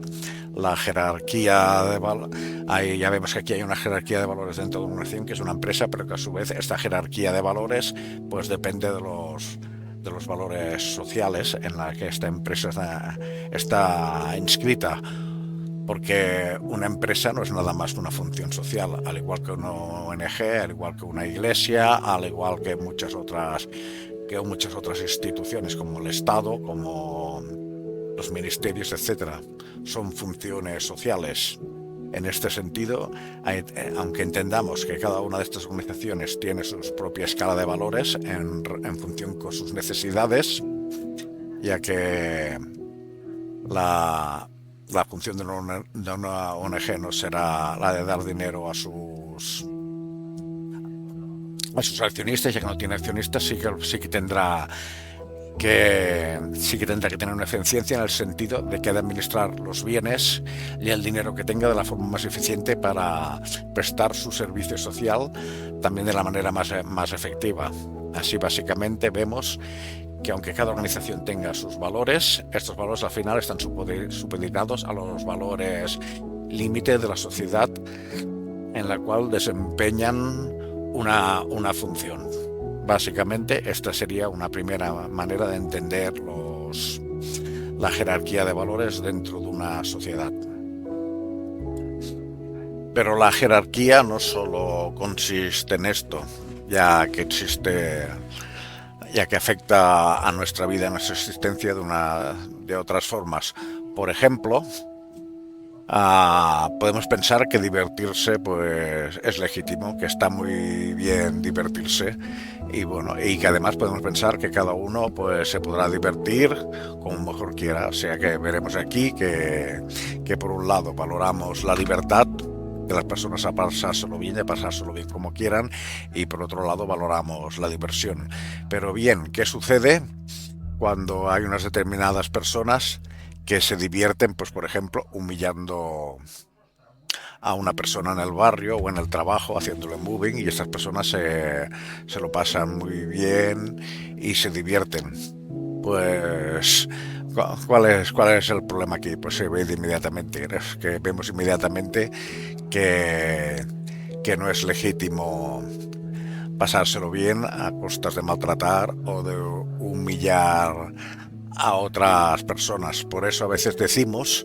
la jerarquía de valores, ya vemos que aquí hay una jerarquía de valores dentro de una nación, que es una empresa, pero que a su vez esta jerarquía de valores pues depende de los valores sociales en la que esta empresa está inscrita, porque una empresa no es nada más que una función social, al igual que una ONG, al igual que una iglesia, al igual que muchas otras instituciones como el Estado, como los ministerios, etcétera. Son funciones sociales. En este sentido, aunque entendamos que cada una de estas organizaciones tiene su propia escala de valores en función con sus necesidades, ya que la función de una ONG no será la de dar dinero a sus accionistas, ya que no tiene accionistas, sí que tendrá que tener una eficiencia en el sentido de que ha de administrar los bienes y el dinero que tenga de la forma más eficiente para prestar su servicio social también de la manera más efectiva. Así básicamente vemos que aunque cada organización tenga sus valores, estos valores al final están supeditados a los valores límite de la sociedad en la cual desempeñan una función. Básicamente, esta sería una primera manera de entender la jerarquía de valores dentro de una sociedad. Pero la jerarquía no solo consiste en esto, ya que afecta a nuestra vida, a nuestra existencia de otras formas. Por ejemplo, podemos pensar que divertirse pues es legítimo, que está muy bien divertirse, y que además podemos pensar que cada uno pues se podrá divertir como mejor quiera. O sea que veremos aquí que por un lado valoramos la libertad de las personas a pasárselo bien como quieran, y por otro lado valoramos la diversión. Pero bien, ¿qué sucede cuando hay unas determinadas personas que se divierten, pues por ejemplo, humillando a una persona en el barrio o en el trabajo, haciéndole moving, y estas personas se lo pasan muy bien y se divierten? Pues, ¿cuál es el problema aquí? Pues se ve inmediatamente, es que vemos inmediatamente que no es legítimo pasárselo bien a costas de maltratar o de humillar a otras personas. Por eso a veces decimos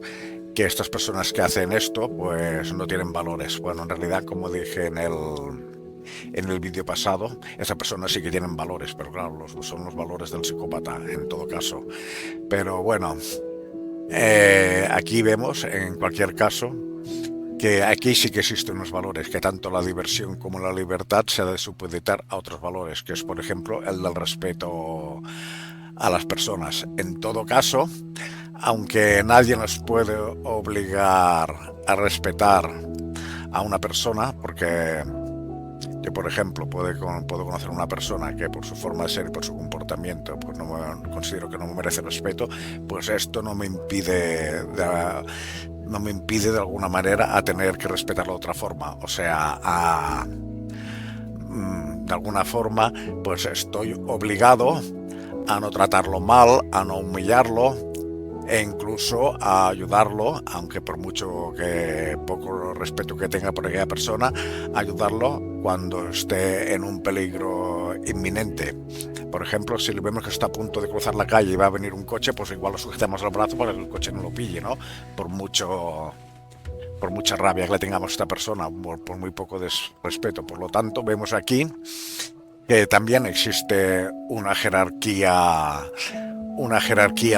que estas personas que hacen esto pues no tienen valores. Bueno, en realidad, como dije en el vídeo pasado, esas personas sí que tienen valores, pero claro, son los valores del psicópata en todo caso. Pero bueno, aquí vemos en cualquier caso que aquí sí que existen unos valores, que tanto la diversión como la libertad se ha de supeditar a otros valores, que es por ejemplo el del respeto a las personas. En todo caso, aunque nadie nos puede obligar a respetar a una persona, porque yo, por ejemplo, puedo conocer a una persona que por su forma de ser y por su comportamiento pues considero que no me merece respeto, pues esto no me impide de alguna manera a tener que respetarlo de otra forma. O sea, de alguna forma pues estoy obligado a no tratarlo mal, a no humillarlo, e incluso a ayudarlo, aunque por mucho que poco respeto que tenga por aquella persona, ayudarlo cuando esté en un peligro inminente. Por ejemplo, si le vemos que está a punto de cruzar la calle y va a venir un coche, pues igual lo sujetamos al brazo para que el coche no lo pille, ¿no? Por mucha rabia que le tengamos a esta persona, por muy poco respeto. Por lo tanto, vemos aquí que también existe una jerarquía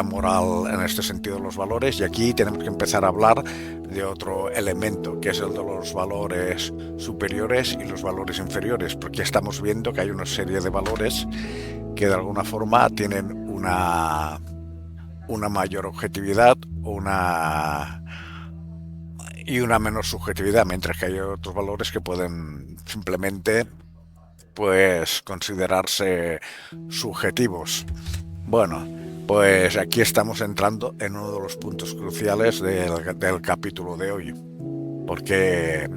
moral en este sentido de los valores, y aquí tenemos que empezar a hablar de otro elemento, que es el de los valores superiores y los valores inferiores, porque estamos viendo que hay una serie de valores que de alguna forma tienen una mayor objetividad y una menor subjetividad, mientras que hay otros valores que pueden simplemente pues considerarse subjetivos. Bueno, pues aquí estamos entrando en uno de los puntos cruciales del capítulo de hoy, porque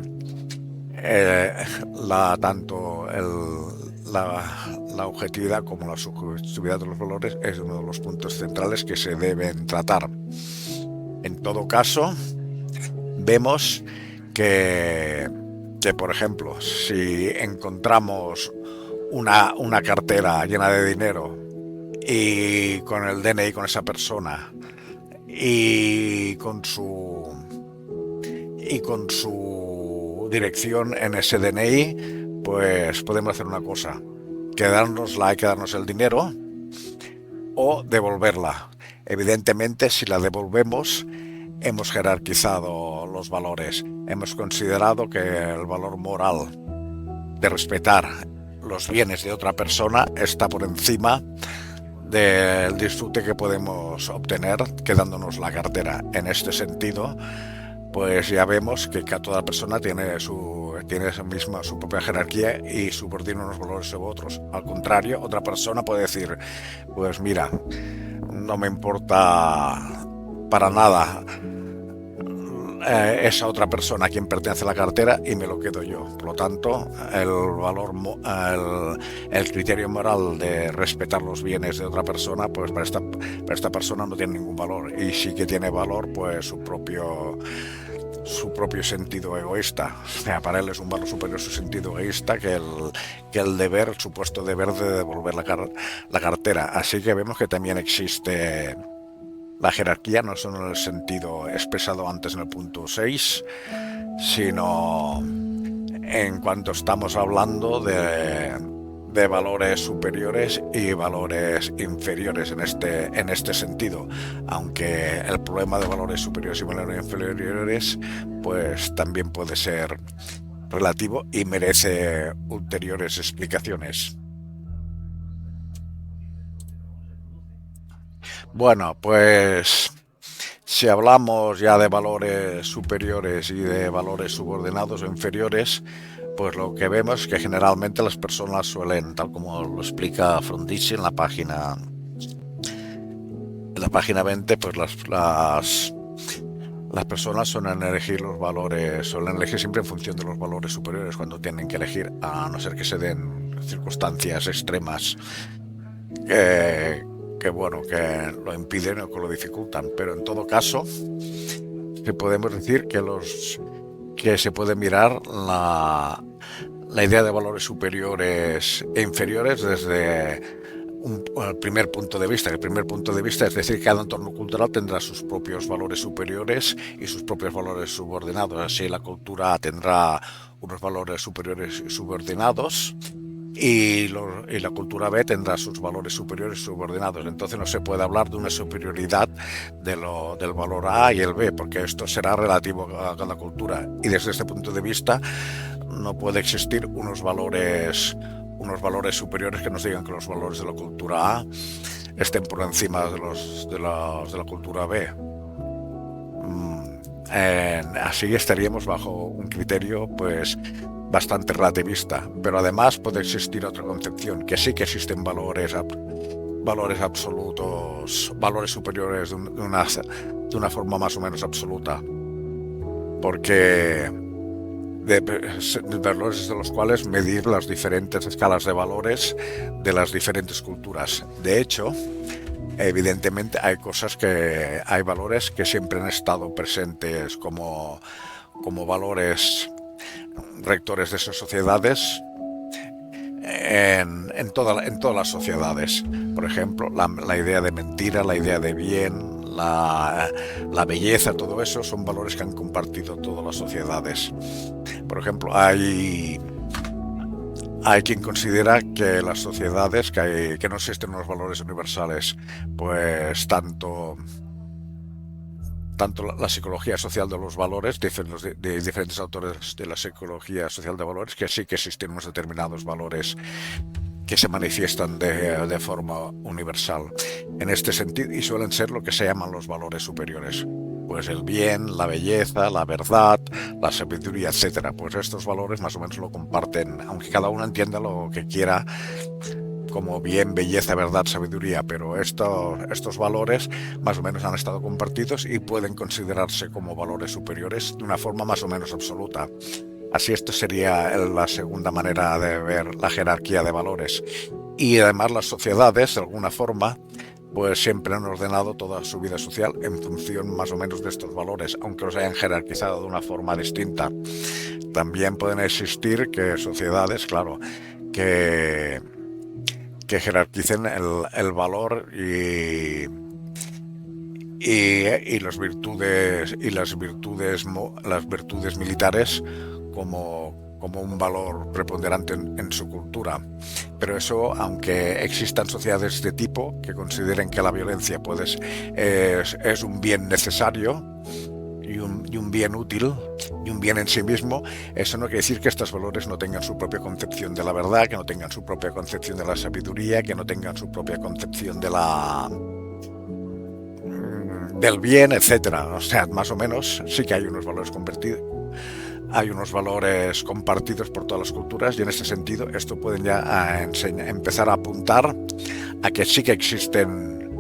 tanto la objetividad como la subjetividad de los valores es uno de los puntos centrales que se deben tratar. En todo caso, vemos que por ejemplo, si encontramos una cartera llena de dinero y con el DNI con esa persona y con su dirección en ese DNI, pues podemos hacer una cosa: quedarnos el dinero o devolverla. Evidentemente, si la devolvemos, hemos jerarquizado los valores. Hemos considerado que el valor moral de respetar los bienes de otra persona está por encima del disfrute que podemos obtener quedándonos la cartera. En este sentido, pues ya vemos que toda persona tiene su propia jerarquía y subordina unos valores sobre otros. Al contrario, otra persona puede decir, pues mira, no me importa para nada esa otra persona a quien pertenece la cartera y me lo quedo yo. Por lo tanto, el criterio moral de respetar los bienes de otra persona, pues para esta persona no tiene ningún valor, y sí que tiene valor pues su propio sentido egoísta. O sea, para él es un valor superior su sentido egoísta que el deber, el supuesto deber de devolver la cartera. Así que vemos que también existe la jerarquía, no solo en el sentido expresado antes en el punto 6, sino en cuanto estamos hablando de valores superiores y valores inferiores en este sentido, aunque el problema de valores superiores y valores inferiores pues también puede ser relativo y merece ulteriores explicaciones. Bueno, pues si hablamos ya de valores superiores y de valores subordinados o inferiores, pues lo que vemos es que generalmente las personas suelen, tal como lo explica Frondizi en la página 20, pues las personas suelen elegir siempre en función de los valores superiores cuando tienen que elegir, a no ser que se den circunstancias extremas que lo impiden o que lo dificultan. Pero en todo caso, podemos decir que se puede mirar la idea de valores superiores e inferiores desde el primer punto de vista. El primer punto de vista es decir, cada entorno cultural tendrá sus propios valores superiores y sus propios valores subordinados. Así la cultura tendrá unos valores superiores y subordinados, y la cultura B tendrá sus valores superiores y subordinados. Entonces no se puede hablar de una superioridad del valor A y el B, porque esto será relativo a cada cultura, y desde este punto de vista no puede existir unos valores superiores que nos digan que los valores de la cultura A estén por encima de los de la cultura B. Así estaríamos bajo un criterio pues bastante relativista. Pero además puede existir otra concepción, que sí que existen valores absolutos, valores superiores de una forma más o menos absoluta, porque de valores de los cuales medir las diferentes escalas de valores de las diferentes culturas. De hecho, evidentemente hay valores que siempre han estado presentes como valores rectores de esas sociedades en todas las sociedades. Por ejemplo, la idea de mentira, la idea de bien, la belleza, todo eso son valores que han compartido todas las sociedades. Por ejemplo, hay quien considera que las sociedades, que no existen unos valores universales, pues tanto la psicología social de los valores, de diferentes autores de la psicología social de valores, que sí que existen unos determinados valores que se manifiestan de forma universal en este sentido y suelen ser lo que se llaman los valores superiores. Pues el bien, la belleza, la verdad, la sabiduría, etcétera. Pues estos valores más o menos lo comparten, aunque cada uno entienda lo que quiera como bien, belleza, verdad, sabiduría, pero estos valores más o menos han estado compartidos y pueden considerarse como valores superiores de una forma más o menos absoluta. Así esto sería la segunda manera de ver la jerarquía de valores. Y además las sociedades, de alguna forma, pues siempre han ordenado toda su vida social en función más o menos de estos valores, aunque los hayan jerarquizado de una forma distinta. También pueden existir que sociedades, claro, que, que jerarquicen el valor y las virtudes militares como un valor preponderante en su cultura. Pero eso, aunque existan sociedades de tipo que consideren que la violencia es un bien necesario y un bien útil y un bien en sí mismo, eso no quiere decir que estos valores no tengan su propia concepción de la verdad, que no tengan su propia concepción de la sabiduría, que no tengan su propia concepción del bien, etcétera. O sea, más o menos sí que hay unos valores compartidos por todas las culturas y en ese sentido esto pueden ya empezar a apuntar a que sí que existen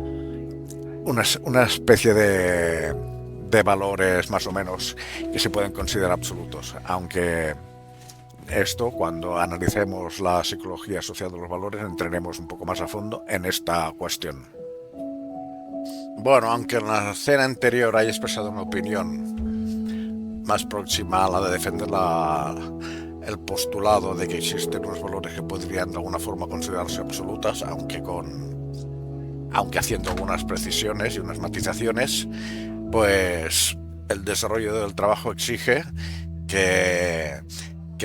una especie de valores más o menos que se pueden considerar absolutos, aunque esto, cuando analicemos la psicología asociada a los valores, entraremos un poco más a fondo en esta cuestión. Bueno, aunque en la cena anterior haya expresado una opinión más próxima a la de defender el postulado de que existen unos valores que podrían de alguna forma considerarse absolutas, aunque haciendo algunas precisiones y unas matizaciones, pues el desarrollo del trabajo exige que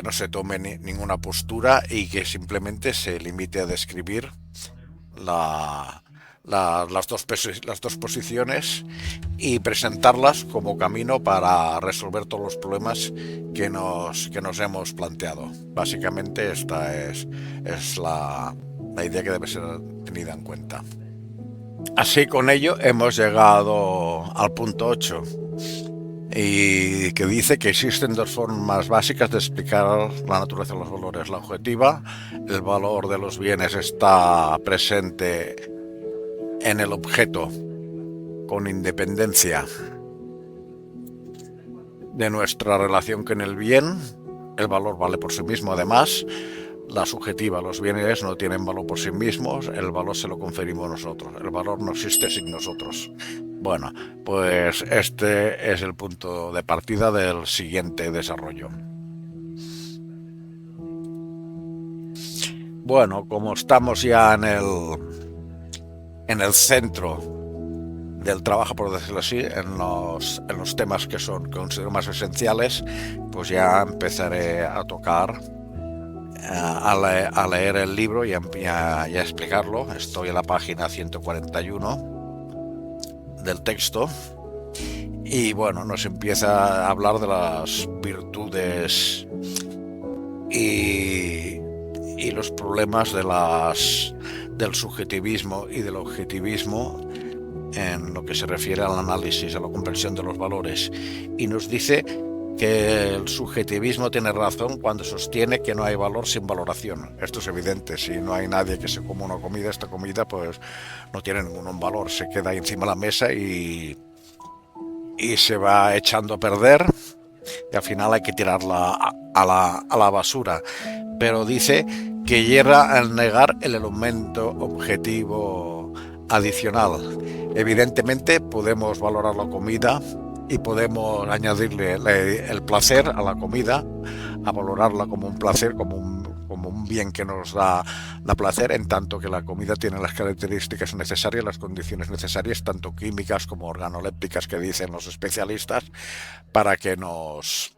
no se tome ninguna postura y que simplemente se limite a describir las dos posiciones y presentarlas como camino para resolver todos los problemas que nos hemos planteado. Básicamente esta es la idea que debe ser tenida en cuenta. Así, con ello hemos llegado al punto 8 y que dice que existen dos formas básicas de explicar la naturaleza de los valores. La objetiva, el valor de los bienes está presente en el objeto con independencia de nuestra relación con el bien. El valor vale por sí mismo. Además, la subjetiva, los bienes no tienen valor por sí mismos, el valor se lo conferimos nosotros, el valor no existe sin nosotros. Bueno, pues este es el punto de partida del siguiente desarrollo. Bueno, como estamos ya en el centro del trabajo, por decirlo así, en los temas que considero más esenciales, pues ya empezaré a tocar, a leer el libro y a explicarlo. Estoy en la página 141 del texto y bueno, nos empieza a hablar de las virtudes y los problemas del subjetivismo y del objetivismo en lo que se refiere al análisis, a la comprensión de los valores, y nos dice que el subjetivismo tiene razón cuando sostiene que no hay valor sin valoración. Esto es evidente. Si no hay nadie que se coma una comida, esta comida pues no tiene ningún valor, se queda ahí encima de la mesa y se va echando a perder y al final hay que tirarla a la basura. Pero dice que hierra al negar el elemento objetivo adicional. Evidentemente podemos valorar la comida y podemos añadirle el placer a la comida, a valorarla como un placer, como un bien que nos da placer, en tanto que la comida tiene las características necesarias, las condiciones necesarias, tanto químicas como organolépticas, que dicen los especialistas, para que nos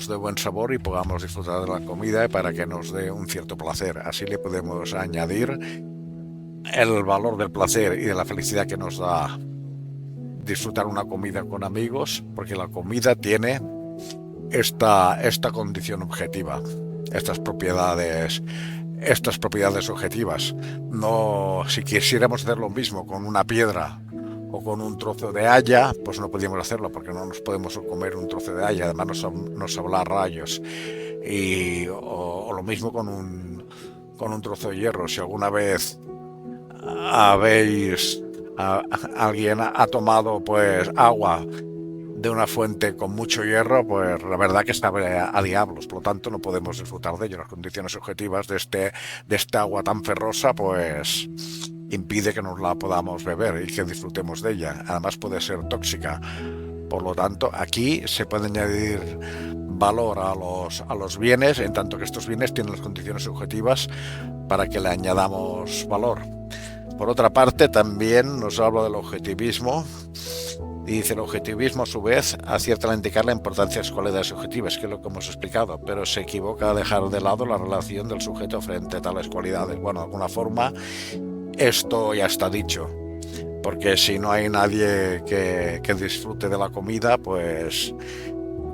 dé buen sabor y podamos disfrutar de la comida y para que nos dé un cierto placer. Así le podemos añadir el valor del placer y de la felicidad que nos da disfrutar una comida con amigos, porque la comida tiene esta condición objetiva, estas propiedades estas propiedades subjetivas. No, si quisiéramos hacer lo mismo con una piedra o con un trozo de haya, pues no podíamos hacerlo porque no nos podemos comer un trozo de haya, además nos habla rayos. O lo mismo con un trozo de hierro. Si alguna vez habéis alguien ha tomado pues agua de una fuente con mucho hierro, pues la verdad que sabe a diablos, por lo tanto no podemos disfrutar de ello. Las condiciones objetivas de este agua tan ferrosa pues impide que nos la podamos beber y que disfrutemos de ella. Además puede ser tóxica. Por lo tanto, aquí se puede añadir valor a los bienes, en tanto que estos bienes tienen las condiciones subjetivas para que le añadamos valor. Por otra parte, también nos habla del objetivismo. Y dice, el objetivismo a su vez acierta al indicar la importancia de las cualidades subjetivas, que es lo que hemos explicado, pero se equivoca a dejar de lado la relación del sujeto frente a tales cualidades. Bueno, de alguna forma esto ya está dicho, porque si no hay nadie que disfrute de la comida, pues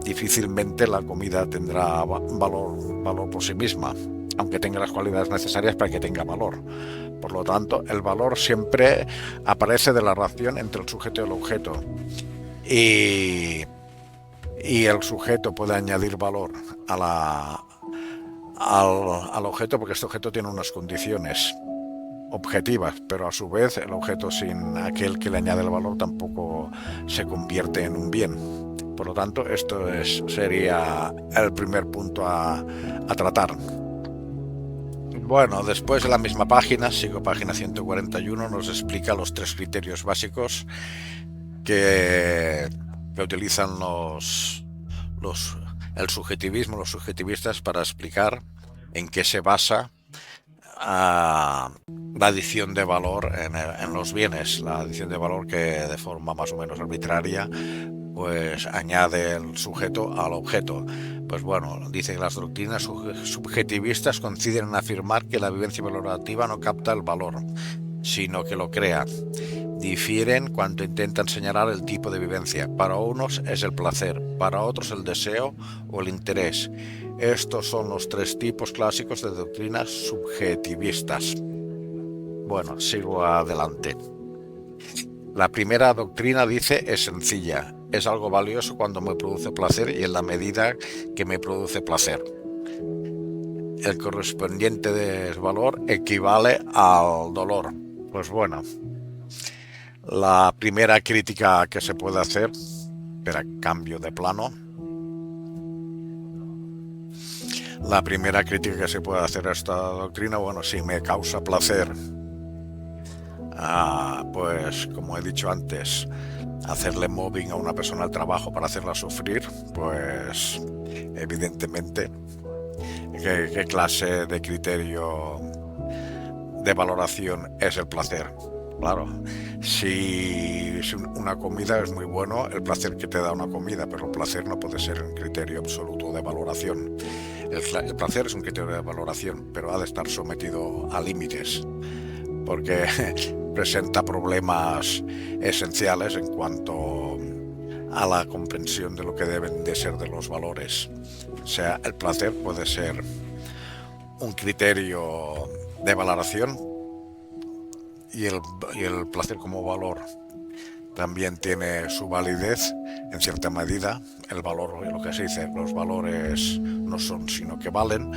difícilmente la comida tendrá valor por sí misma, aunque tenga las cualidades necesarias para que tenga valor. Por lo tanto, el valor siempre aparece de la relación entre el sujeto y el objeto. Y, y el sujeto puede añadir valor al objeto porque este objeto tiene unas condiciones objetivas, pero a su vez el objeto sin aquel que le añade el valor tampoco se convierte en un bien. Por lo tanto, esto sería el primer punto a tratar. Bueno, después de la misma página, sigo página 141, nos explica los tres criterios básicos que utilizan el subjetivismo, los subjetivistas, para explicar en qué se basa la adición de valor en los bienes. La adición de valor que de forma más o menos arbitraria pues añade el sujeto al objeto. Pues bueno, dice que las doctrinas subjetivistas coinciden en afirmar que la vivencia valorativa no capta el valor, sino que lo crea. Difieren cuando intentan señalar el tipo de vivencia. Para unos es el placer, para otros el deseo o el interés. Estos son los tres tipos clásicos de doctrinas subjetivistas. Bueno, sigo adelante. La primera doctrina dice es sencilla. Es algo valioso cuando me produce placer y en la medida que me produce placer. El correspondiente de valor equivale al dolor. Pues bueno, la primera crítica que se puede hacer, espera, cambio de plano. La primera crítica que se puede hacer a esta doctrina, bueno, si me causa placer, pues como he dicho antes, hacerle mobbing a una persona al trabajo para hacerla sufrir, pues evidentemente, ¿qué clase de criterio de valoración es el placer? Claro, si una comida es muy bueno, el placer que te da una comida, pero el placer no puede ser un criterio absoluto de valoración. El placer es un criterio de valoración, pero ha de estar sometido a límites, porque presenta problemas esenciales en cuanto a la comprensión de lo que deben de ser de los valores. O sea, el placer puede ser un criterio de valoración y el placer como valor también tiene su validez en cierta medida. El valor, lo que se dice, los valores no son sino que valen,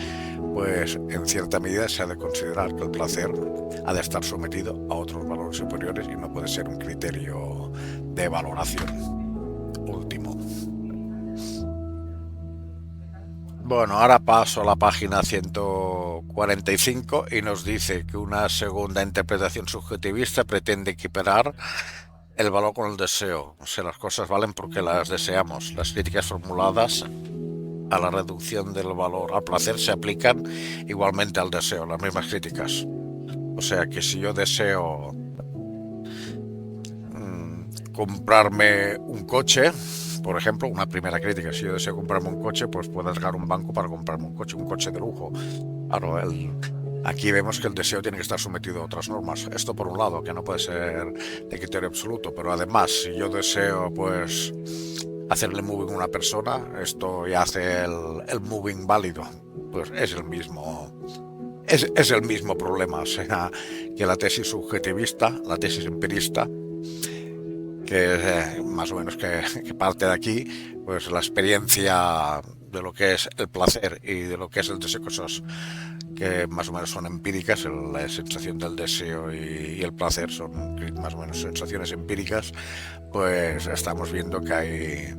pues en cierta medida se ha de considerar que el placer ha de estar sometido a otros valores superiores y no puede ser un criterio de valoración último. Bueno, ahora paso a la página 145 y nos dice que una segunda interpretación subjetivista pretende equiparar el valor con el deseo. O sea, las cosas valen porque las deseamos. Las críticas formuladas a la reducción del valor al placer se aplican igualmente al deseo, las mismas críticas. O sea que si yo deseo comprarme un coche, por ejemplo, una primera crítica, si yo deseo comprarme un coche, pues puedo llegar a un banco para comprarme un coche de lujo. Claro, aquí vemos que el deseo tiene que estar sometido a otras normas. Esto por un lado, que no puede ser de criterio absoluto, pero además, si yo deseo, pues, hacerle moving a una persona, esto ya hace el moving válido. Pues es el mismo es el mismo problema, o sea, que la tesis subjetivista, la tesis empirista, que es más o menos que parte de aquí, pues la experiencia de lo que es el placer y de lo que es el deseo, cosas que más o menos son empíricas, la sensación del deseo y el placer son más o menos sensaciones empíricas, pues estamos viendo que hay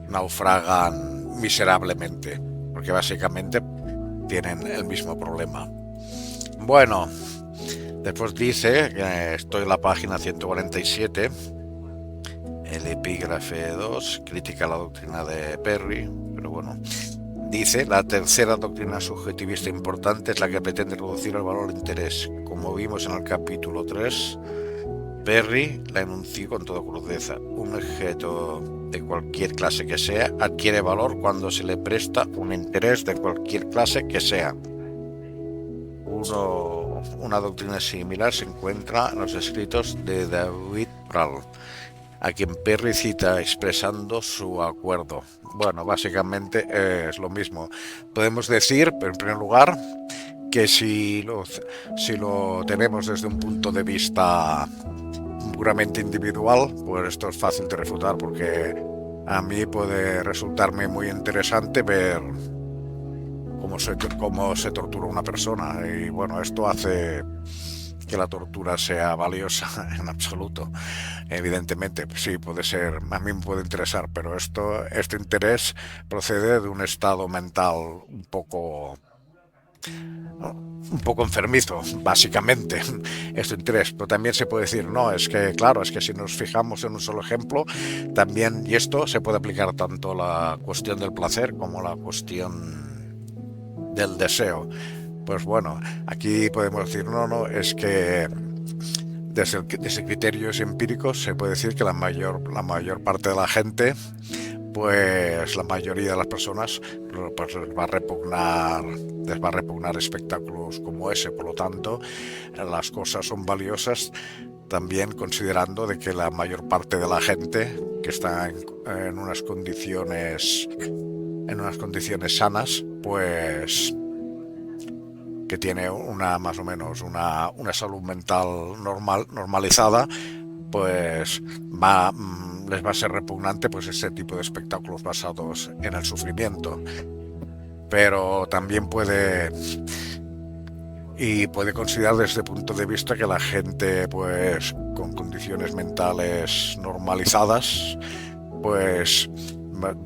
naufragan miserablemente, porque básicamente tienen el mismo problema. Bueno, después dice, estoy en la página 147, el epígrafe 2, crítica a la doctrina de Perry, pero bueno, dice, la tercera doctrina subjetivista importante es la que pretende reducir el valor del interés. Como vimos en el capítulo 3, Perry la enunció con toda crudeza. Un objeto de cualquier clase que sea adquiere valor cuando se le presta un interés de cualquier clase que sea. Una doctrina similar se encuentra en los escritos de David Bral, a quien Perry cita expresando su acuerdo. Bueno, básicamente es lo mismo. Podemos decir, en primer lugar, que si lo tenemos desde un punto de vista puramente individual, pues esto es fácil de refutar, porque a mí puede resultarme muy interesante ver cómo se tortura una persona, y bueno, esto hace que la tortura sea valiosa en absoluto. Evidentemente, sí, puede ser, a mí me puede interesar, pero este interés procede de un estado mental un poco enfermizo, básicamente, este interés. Pero también se puede decir, no, es que claro, es que si nos fijamos en un solo ejemplo, también, y esto se puede aplicar tanto a la cuestión del placer como a la cuestión del deseo. Pues bueno, aquí podemos decir, no, es que desde criterios empíricos se puede decir que la mayor parte de la gente, pues la mayoría de las personas, pues les va a repugnar espectáculos como ese. Por lo tanto, las cosas son valiosas también considerando de que la mayor parte de la gente que está en unas condiciones sanas, pues que tiene más o menos una salud mental normalizada, pues les va a ser repugnante pues ese tipo de espectáculos basados en el sufrimiento. Pero también puede considerar desde el punto de vista que la gente pues con condiciones mentales normalizadas pues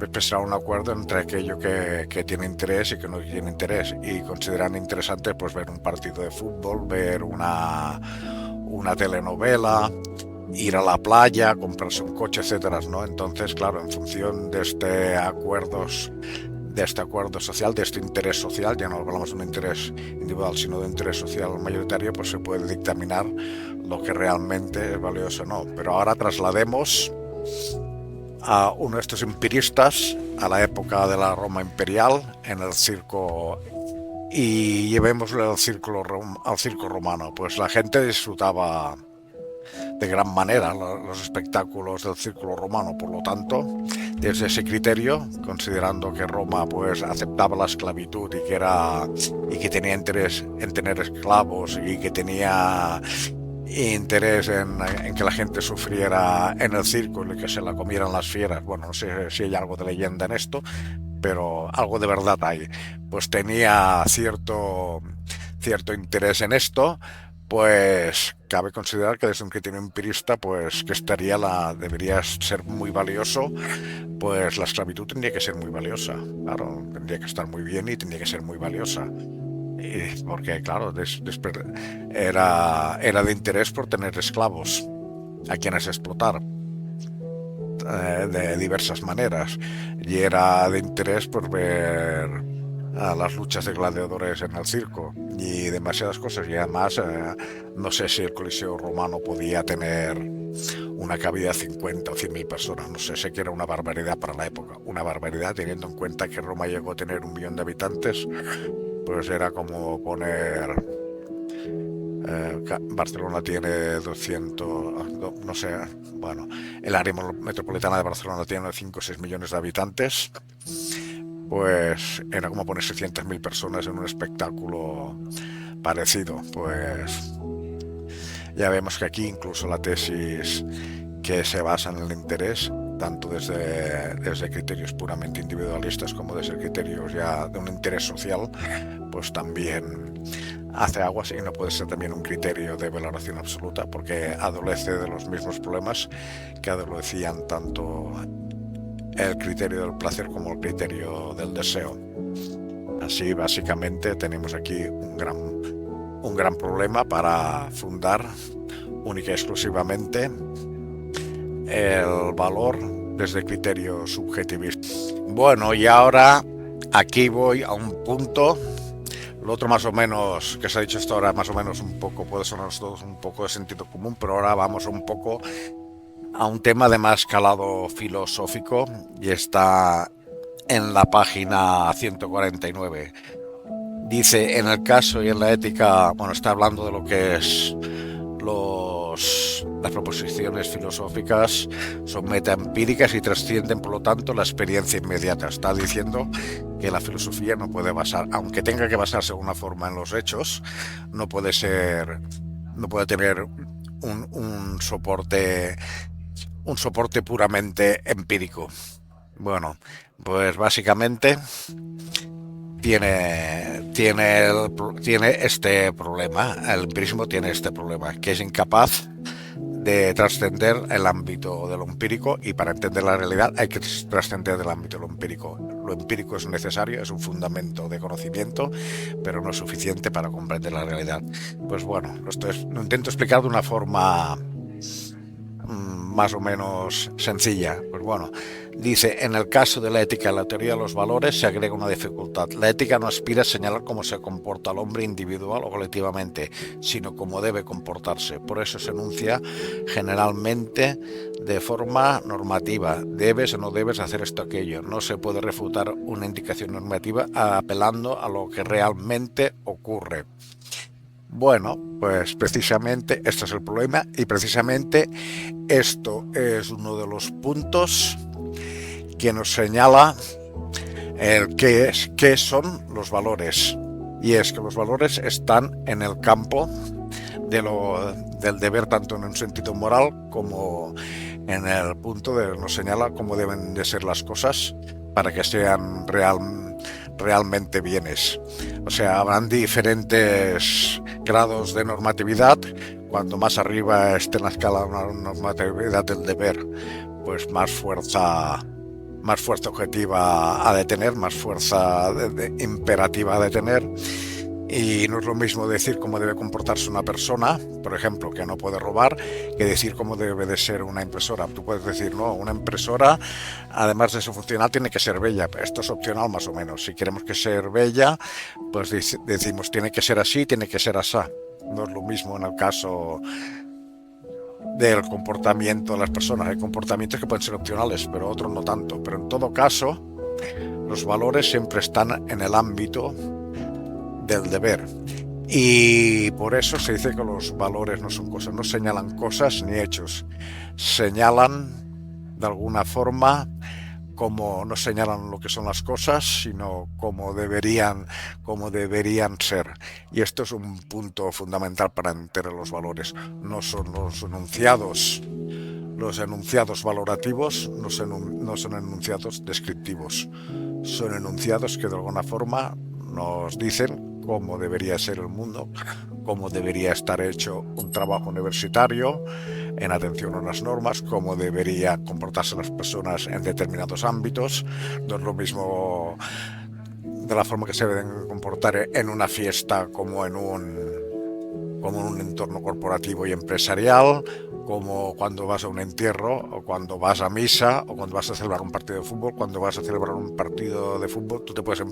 expresar un acuerdo entre aquello que tiene interés y que no tiene interés, y consideran interesante pues ver un partido de fútbol, ver una telenovela, ir a la playa, comprarse un coche, etcétera, ¿no? Entonces, claro, en función de este acuerdo social, de este interés social, ya no hablamos de un interés individual, sino de un interés social mayoritario, pues se puede dictaminar lo que realmente es valioso o no. Pero ahora traslademos a uno de estos empiristas a la época de la Roma imperial en el circo, y llevémoslo al circo romano. Pues la gente disfrutaba de gran manera los espectáculos del círculo romano. Por lo tanto, desde ese criterio, considerando que Roma pues aceptaba la esclavitud y que tenía interés en tener esclavos, y que tenía interés en que la gente sufriera en el circo y que se la comieran las fieras. Bueno, no sé si hay algo de leyenda en esto, pero algo de verdad hay. Pues tenía cierto interés en esto. Pues cabe considerar que desde un criterio empirista, pues que debería ser muy valioso, pues la esclavitud tendría que ser muy valiosa, claro, tendría que estar muy bien y tendría que ser muy valiosa. Porque claro, era de interés por tener esclavos a quienes explotar de diversas maneras, y era de interés por ver a las luchas de gladiadores en el circo y demasiadas cosas. Y además no sé si el Coliseo romano podía tener una cabida de 50 o 100.000 personas, no sé que era una barbaridad para la época, una barbaridad teniendo en cuenta que Roma llegó a tener 1 millón de habitantes. Pues era como poner Barcelona tiene 200, no sé, bueno, el área metropolitana de Barcelona tiene 5 o 6 millones de habitantes, pues era como poner 600.000 personas en un espectáculo parecido. Pues ya vemos que aquí incluso la tesis que se basa en el interés, tanto desde criterios puramente individualistas como desde criterios ya de un interés social, pues también hace aguas, y no puede ser también un criterio de valoración absoluta, porque adolece de los mismos problemas que adolecían tanto el criterio del placer como el criterio del deseo. Así, básicamente, tenemos aquí un gran problema para fundar única y exclusivamente el valor desde criterio subjetivista. Bueno, y ahora aquí voy a un punto. Lo otro más o menos que se ha dicho hasta ahora, más o menos un poco, puede sonar todos un poco de sentido común, pero ahora vamos un poco a un tema de más calado filosófico, y está en la página 149. Dice, en el caso y en la ética, bueno, está hablando de lo que es las proposiciones filosóficas son metaempíricas y trascienden, por lo tanto, la experiencia inmediata. Está diciendo que la filosofía no puede basar, aunque tenga que basarse de alguna forma en los hechos, no puede tener un soporte puramente empírico. Bueno, pues básicamente tiene este problema. El empirismo tiene este problema, que es incapaz de trascender el ámbito de lo empírico, y para entender la realidad hay que trascender del ámbito de lo empírico. Lo empírico es necesario, es un fundamento de conocimiento, pero no es suficiente para comprender la realidad. Pues bueno, lo intento explicar de una forma más o menos sencilla. Pues bueno, dice, en el caso de la ética y la teoría de los valores se agrega una dificultad. La ética no aspira a señalar cómo se comporta el hombre individual o colectivamente, sino cómo debe comportarse. Por eso se enuncia generalmente de forma normativa. Debes o no debes hacer esto o aquello. No se puede refutar una indicación normativa apelando a lo que realmente ocurre. Bueno, pues precisamente este es el problema, y precisamente esto es uno de los puntos que nos señala qué son los valores. Y es que los valores están en el campo del deber, tanto en un sentido moral como en el punto de nos señala cómo deben de ser las cosas para que sean realmente bienes. O sea, habrán diferentes grados de normatividad. Cuanto más arriba esté en la escala una normatividad del deber, pues más fuerza objetiva ha de tener, más fuerza imperativa ha de tener. Y no es lo mismo decir cómo debe comportarse una persona, por ejemplo, que no puede robar, que decir cómo debe de ser una impresora. Tú puedes decir, no, una impresora, además de ser funcional, tiene que ser bella. Esto es opcional más o menos. Si queremos que sea bella, pues decimos, tiene que ser así, tiene que ser asá. No es lo mismo en el caso del comportamiento de las personas. Hay comportamientos que pueden ser opcionales, pero otros no tanto. Pero en todo caso, los valores siempre están en el ámbito del deber, y por eso se dice que los valores no son cosas, no señalan cosas ni hechos, señalan de alguna forma como no señalan lo que son las cosas, sino como deberían ser. Y esto es un punto fundamental para entender los valores. No son los enunciados valorativos, no son enunciados descriptivos, son enunciados que de alguna forma nos dicen cómo debería ser el mundo, cómo debería estar hecho un trabajo universitario en atención a las normas, cómo debería comportarse las personas en determinados ámbitos. No es lo mismo de la forma que se deben comportar en una fiesta como en un entorno corporativo y empresarial, como cuando vas a un entierro, o cuando vas a misa, o cuando vas a celebrar un partido de fútbol. Cuando vas a celebrar un partido de fútbol, tú te puedes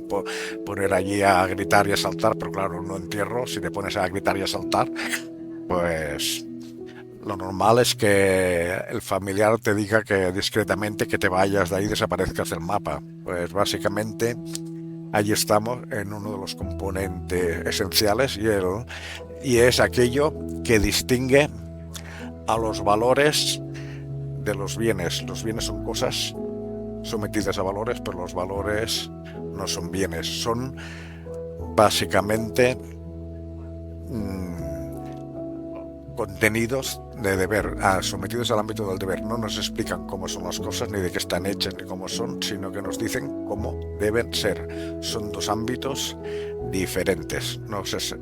poner allí a gritar y a saltar, pero claro, en un entierro, si te pones a gritar y a saltar, pues lo normal es que el familiar te diga que discretamente que te vayas de ahí, desaparezcas del mapa. Pues básicamente allí estamos en uno de los componentes esenciales, y es aquello que distingue a los valores de los bienes. Los bienes son cosas sometidas a valores, pero los valores no son bienes, son básicamente contenidos de deber, sometidos al ámbito del deber. No nos explican cómo son las cosas, ni de qué están hechas, ni cómo son, sino que nos dicen cómo deben ser. Son dos ámbitos diferentes,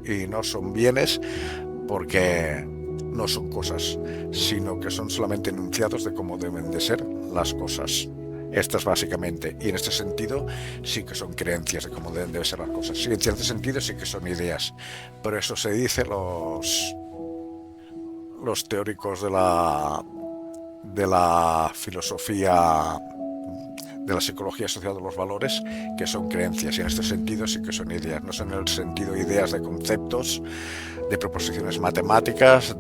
y no son bienes porque no son cosas, sino que son solamente enunciados de cómo deben de ser las cosas. Estas básicamente, y en este sentido sí que son creencias de cómo deben de ser las cosas. Sí, en cierto sentido sí que son ideas, pero eso se dice los teóricos de la filosofía, de la psicología asociada a los valores, que son creencias, y en este sentido sí que son ideas, no son en el sentido ideas de conceptos, de proposiciones matemáticas,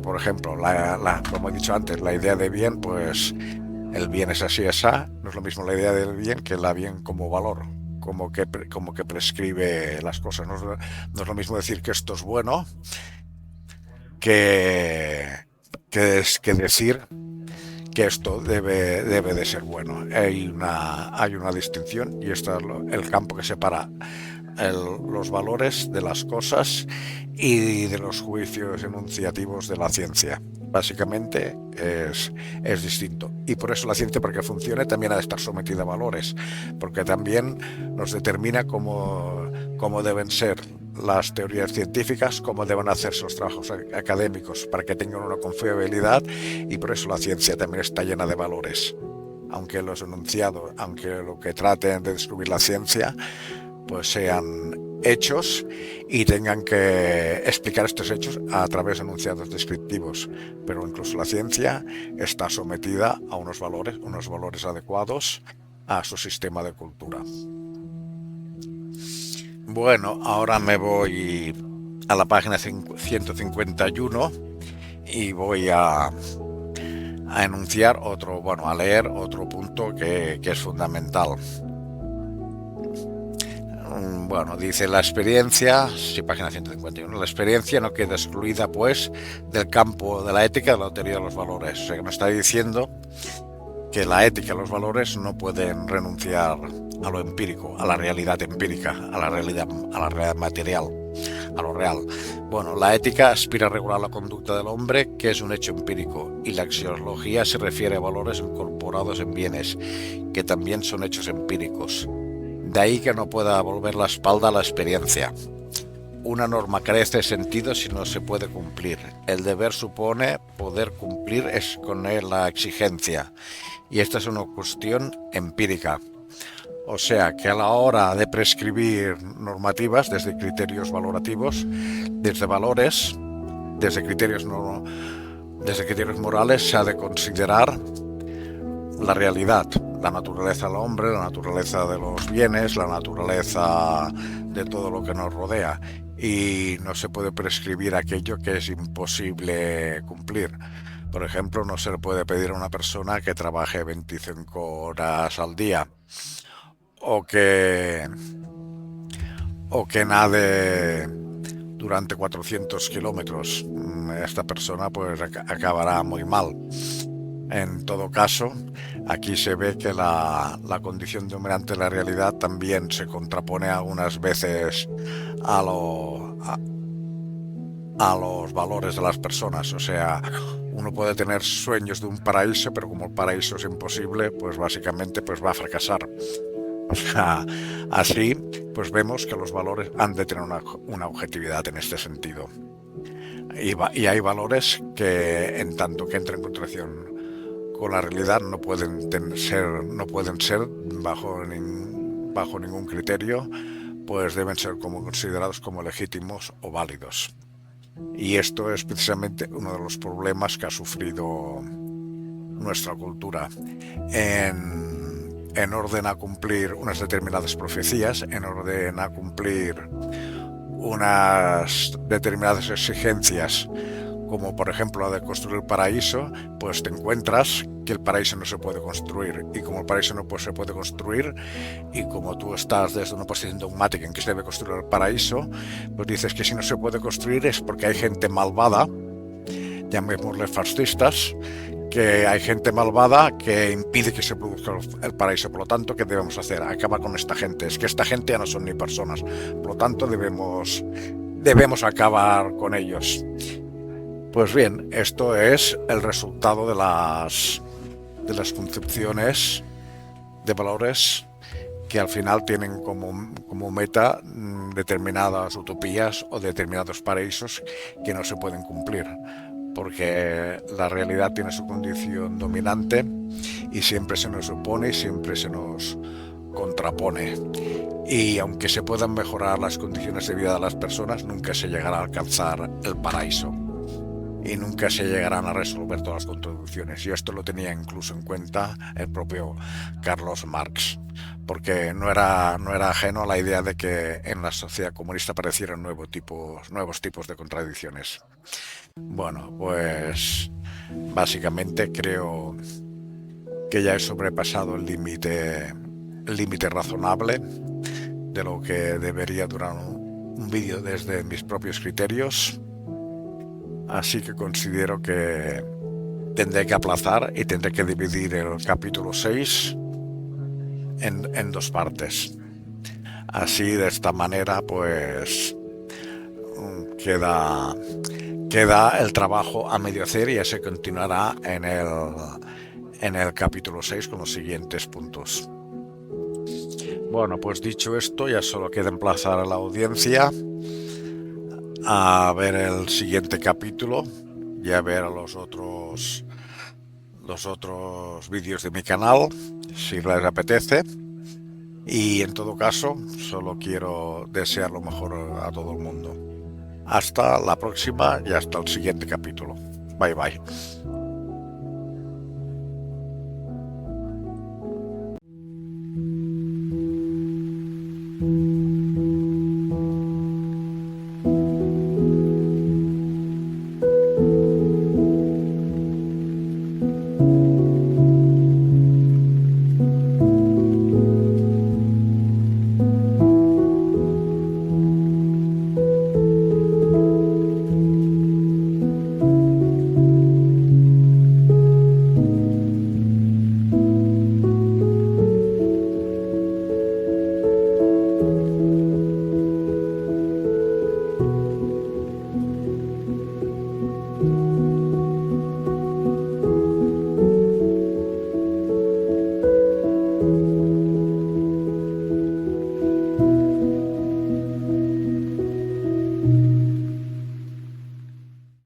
por ejemplo, como he dicho antes, la idea de bien, pues el bien es así, esa, no es lo mismo la idea del bien que la bien como valor, como que prescribe las cosas. No es lo mismo decir que esto es bueno que decir que esto debe de ser bueno. Hay una distinción, y este es el campo que separa los valores de las cosas y de los juicios enunciativos de la ciencia. Básicamente es distinto, y por eso la ciencia, para que funcione, también ha de estar sometida a valores, porque también nos determina cómo deben ser las teorías científicas, cómo deben hacerse los trabajos académicos para que tengan una confiabilidad, y por eso la ciencia también está llena de valores, aunque los enunciados, aunque lo que traten de descubrir la ciencia pues sean hechos y tengan que explicar estos hechos a través de enunciados descriptivos. Pero incluso la ciencia está sometida a unos valores adecuados a su sistema de cultura. Bueno, ahora me voy a la página 151 y voy a enunciar a leer otro punto que es fundamental. Bueno, dice la experiencia, sí, página 151, la experiencia no queda excluida, pues, del campo de la ética, de la teoría de los valores. O sea, que me está diciendo que la ética y los valores no pueden renunciar a lo empírico, a la realidad empírica, a la realidad material, a lo real. Bueno, la ética aspira a regular la conducta del hombre, que es un hecho empírico, y la axiología se refiere a valores incorporados en bienes, que también son hechos empíricos. De ahí que no pueda volver la espalda a la experiencia. Una norma carece de sentido si no se puede cumplir. El deber supone poder cumplir con la exigencia, y esta es una cuestión empírica. O sea que a la hora de prescribir normativas, desde criterios valorativos, desde valores, desde criterios morales, se ha de considerar la realidad, la naturaleza del hombre, la naturaleza de los bienes, la naturaleza de todo lo que nos rodea, y no se puede prescribir aquello que es imposible cumplir. Por ejemplo, no se le puede pedir a una persona que trabaje 25 horas al día, o que nade durante 400 kilómetros. Esta persona pues acabará muy mal. En todo caso, aquí se ve que la condición de hombre ante la realidad también se contrapone algunas veces a los valores de las personas. O sea, uno puede tener sueños de un paraíso, pero como el paraíso es imposible, pues básicamente pues va a fracasar. O sea, así pues vemos que los valores han de tener una objetividad en este sentido. Y hay valores que, en tanto que entran en contradicción con la realidad, no pueden ser bajo ningún criterio, pues deben ser considerados como legítimos o válidos. Y esto es precisamente uno de los problemas que ha sufrido nuestra cultura en orden a cumplir unas determinadas profecías, en orden a cumplir unas determinadas exigencias, como por ejemplo la de construir el paraíso. Pues te encuentras que el paraíso no se puede construir, y como el paraíso no se puede construir, y como tú estás desde una posición dogmática en que se debe construir el paraíso, pues dices que si no se puede construir es porque hay gente malvada, llamémosle fascistas, que hay gente malvada que impide que se produzca el paraíso. Por lo tanto, ¿qué debemos hacer? Acabar con esta gente. Es que esta gente ya no son ni personas. Por lo tanto, debemos acabar con ellos. Pues bien, esto es el resultado de las concepciones de valores que al final tienen como meta determinadas utopías o determinados paraísos que no se pueden cumplir, porque la realidad tiene su condición dominante y siempre se nos opone y siempre se nos contrapone. Y aunque se puedan mejorar las condiciones de vida de las personas, nunca se llegará a alcanzar el paraíso y nunca se llegarán a resolver todas las contradicciones. Y esto lo tenía incluso en cuenta el propio Carlos Marx, porque no era ajeno a la idea de que en la sociedad comunista aparecieran nuevos tipos de contradicciones. Bueno, pues básicamente creo que ya he sobrepasado el límite razonable de lo que debería durar un vídeo desde mis propios criterios. Así que considero que tendré que aplazar y tendré que dividir el capítulo 6 en dos partes. Así, de esta manera, pues queda el trabajo a medio hacer y ya se continuará en el capítulo 6 con los siguientes puntos. Bueno, pues dicho esto, ya solo queda emplazar a la audiencia a ver el siguiente capítulo y a ver los otros vídeos de mi canal si les apetece. Y en todo caso, solo quiero desear lo mejor a todo el mundo. Hasta la próxima y hasta el siguiente capítulo. Bye bye.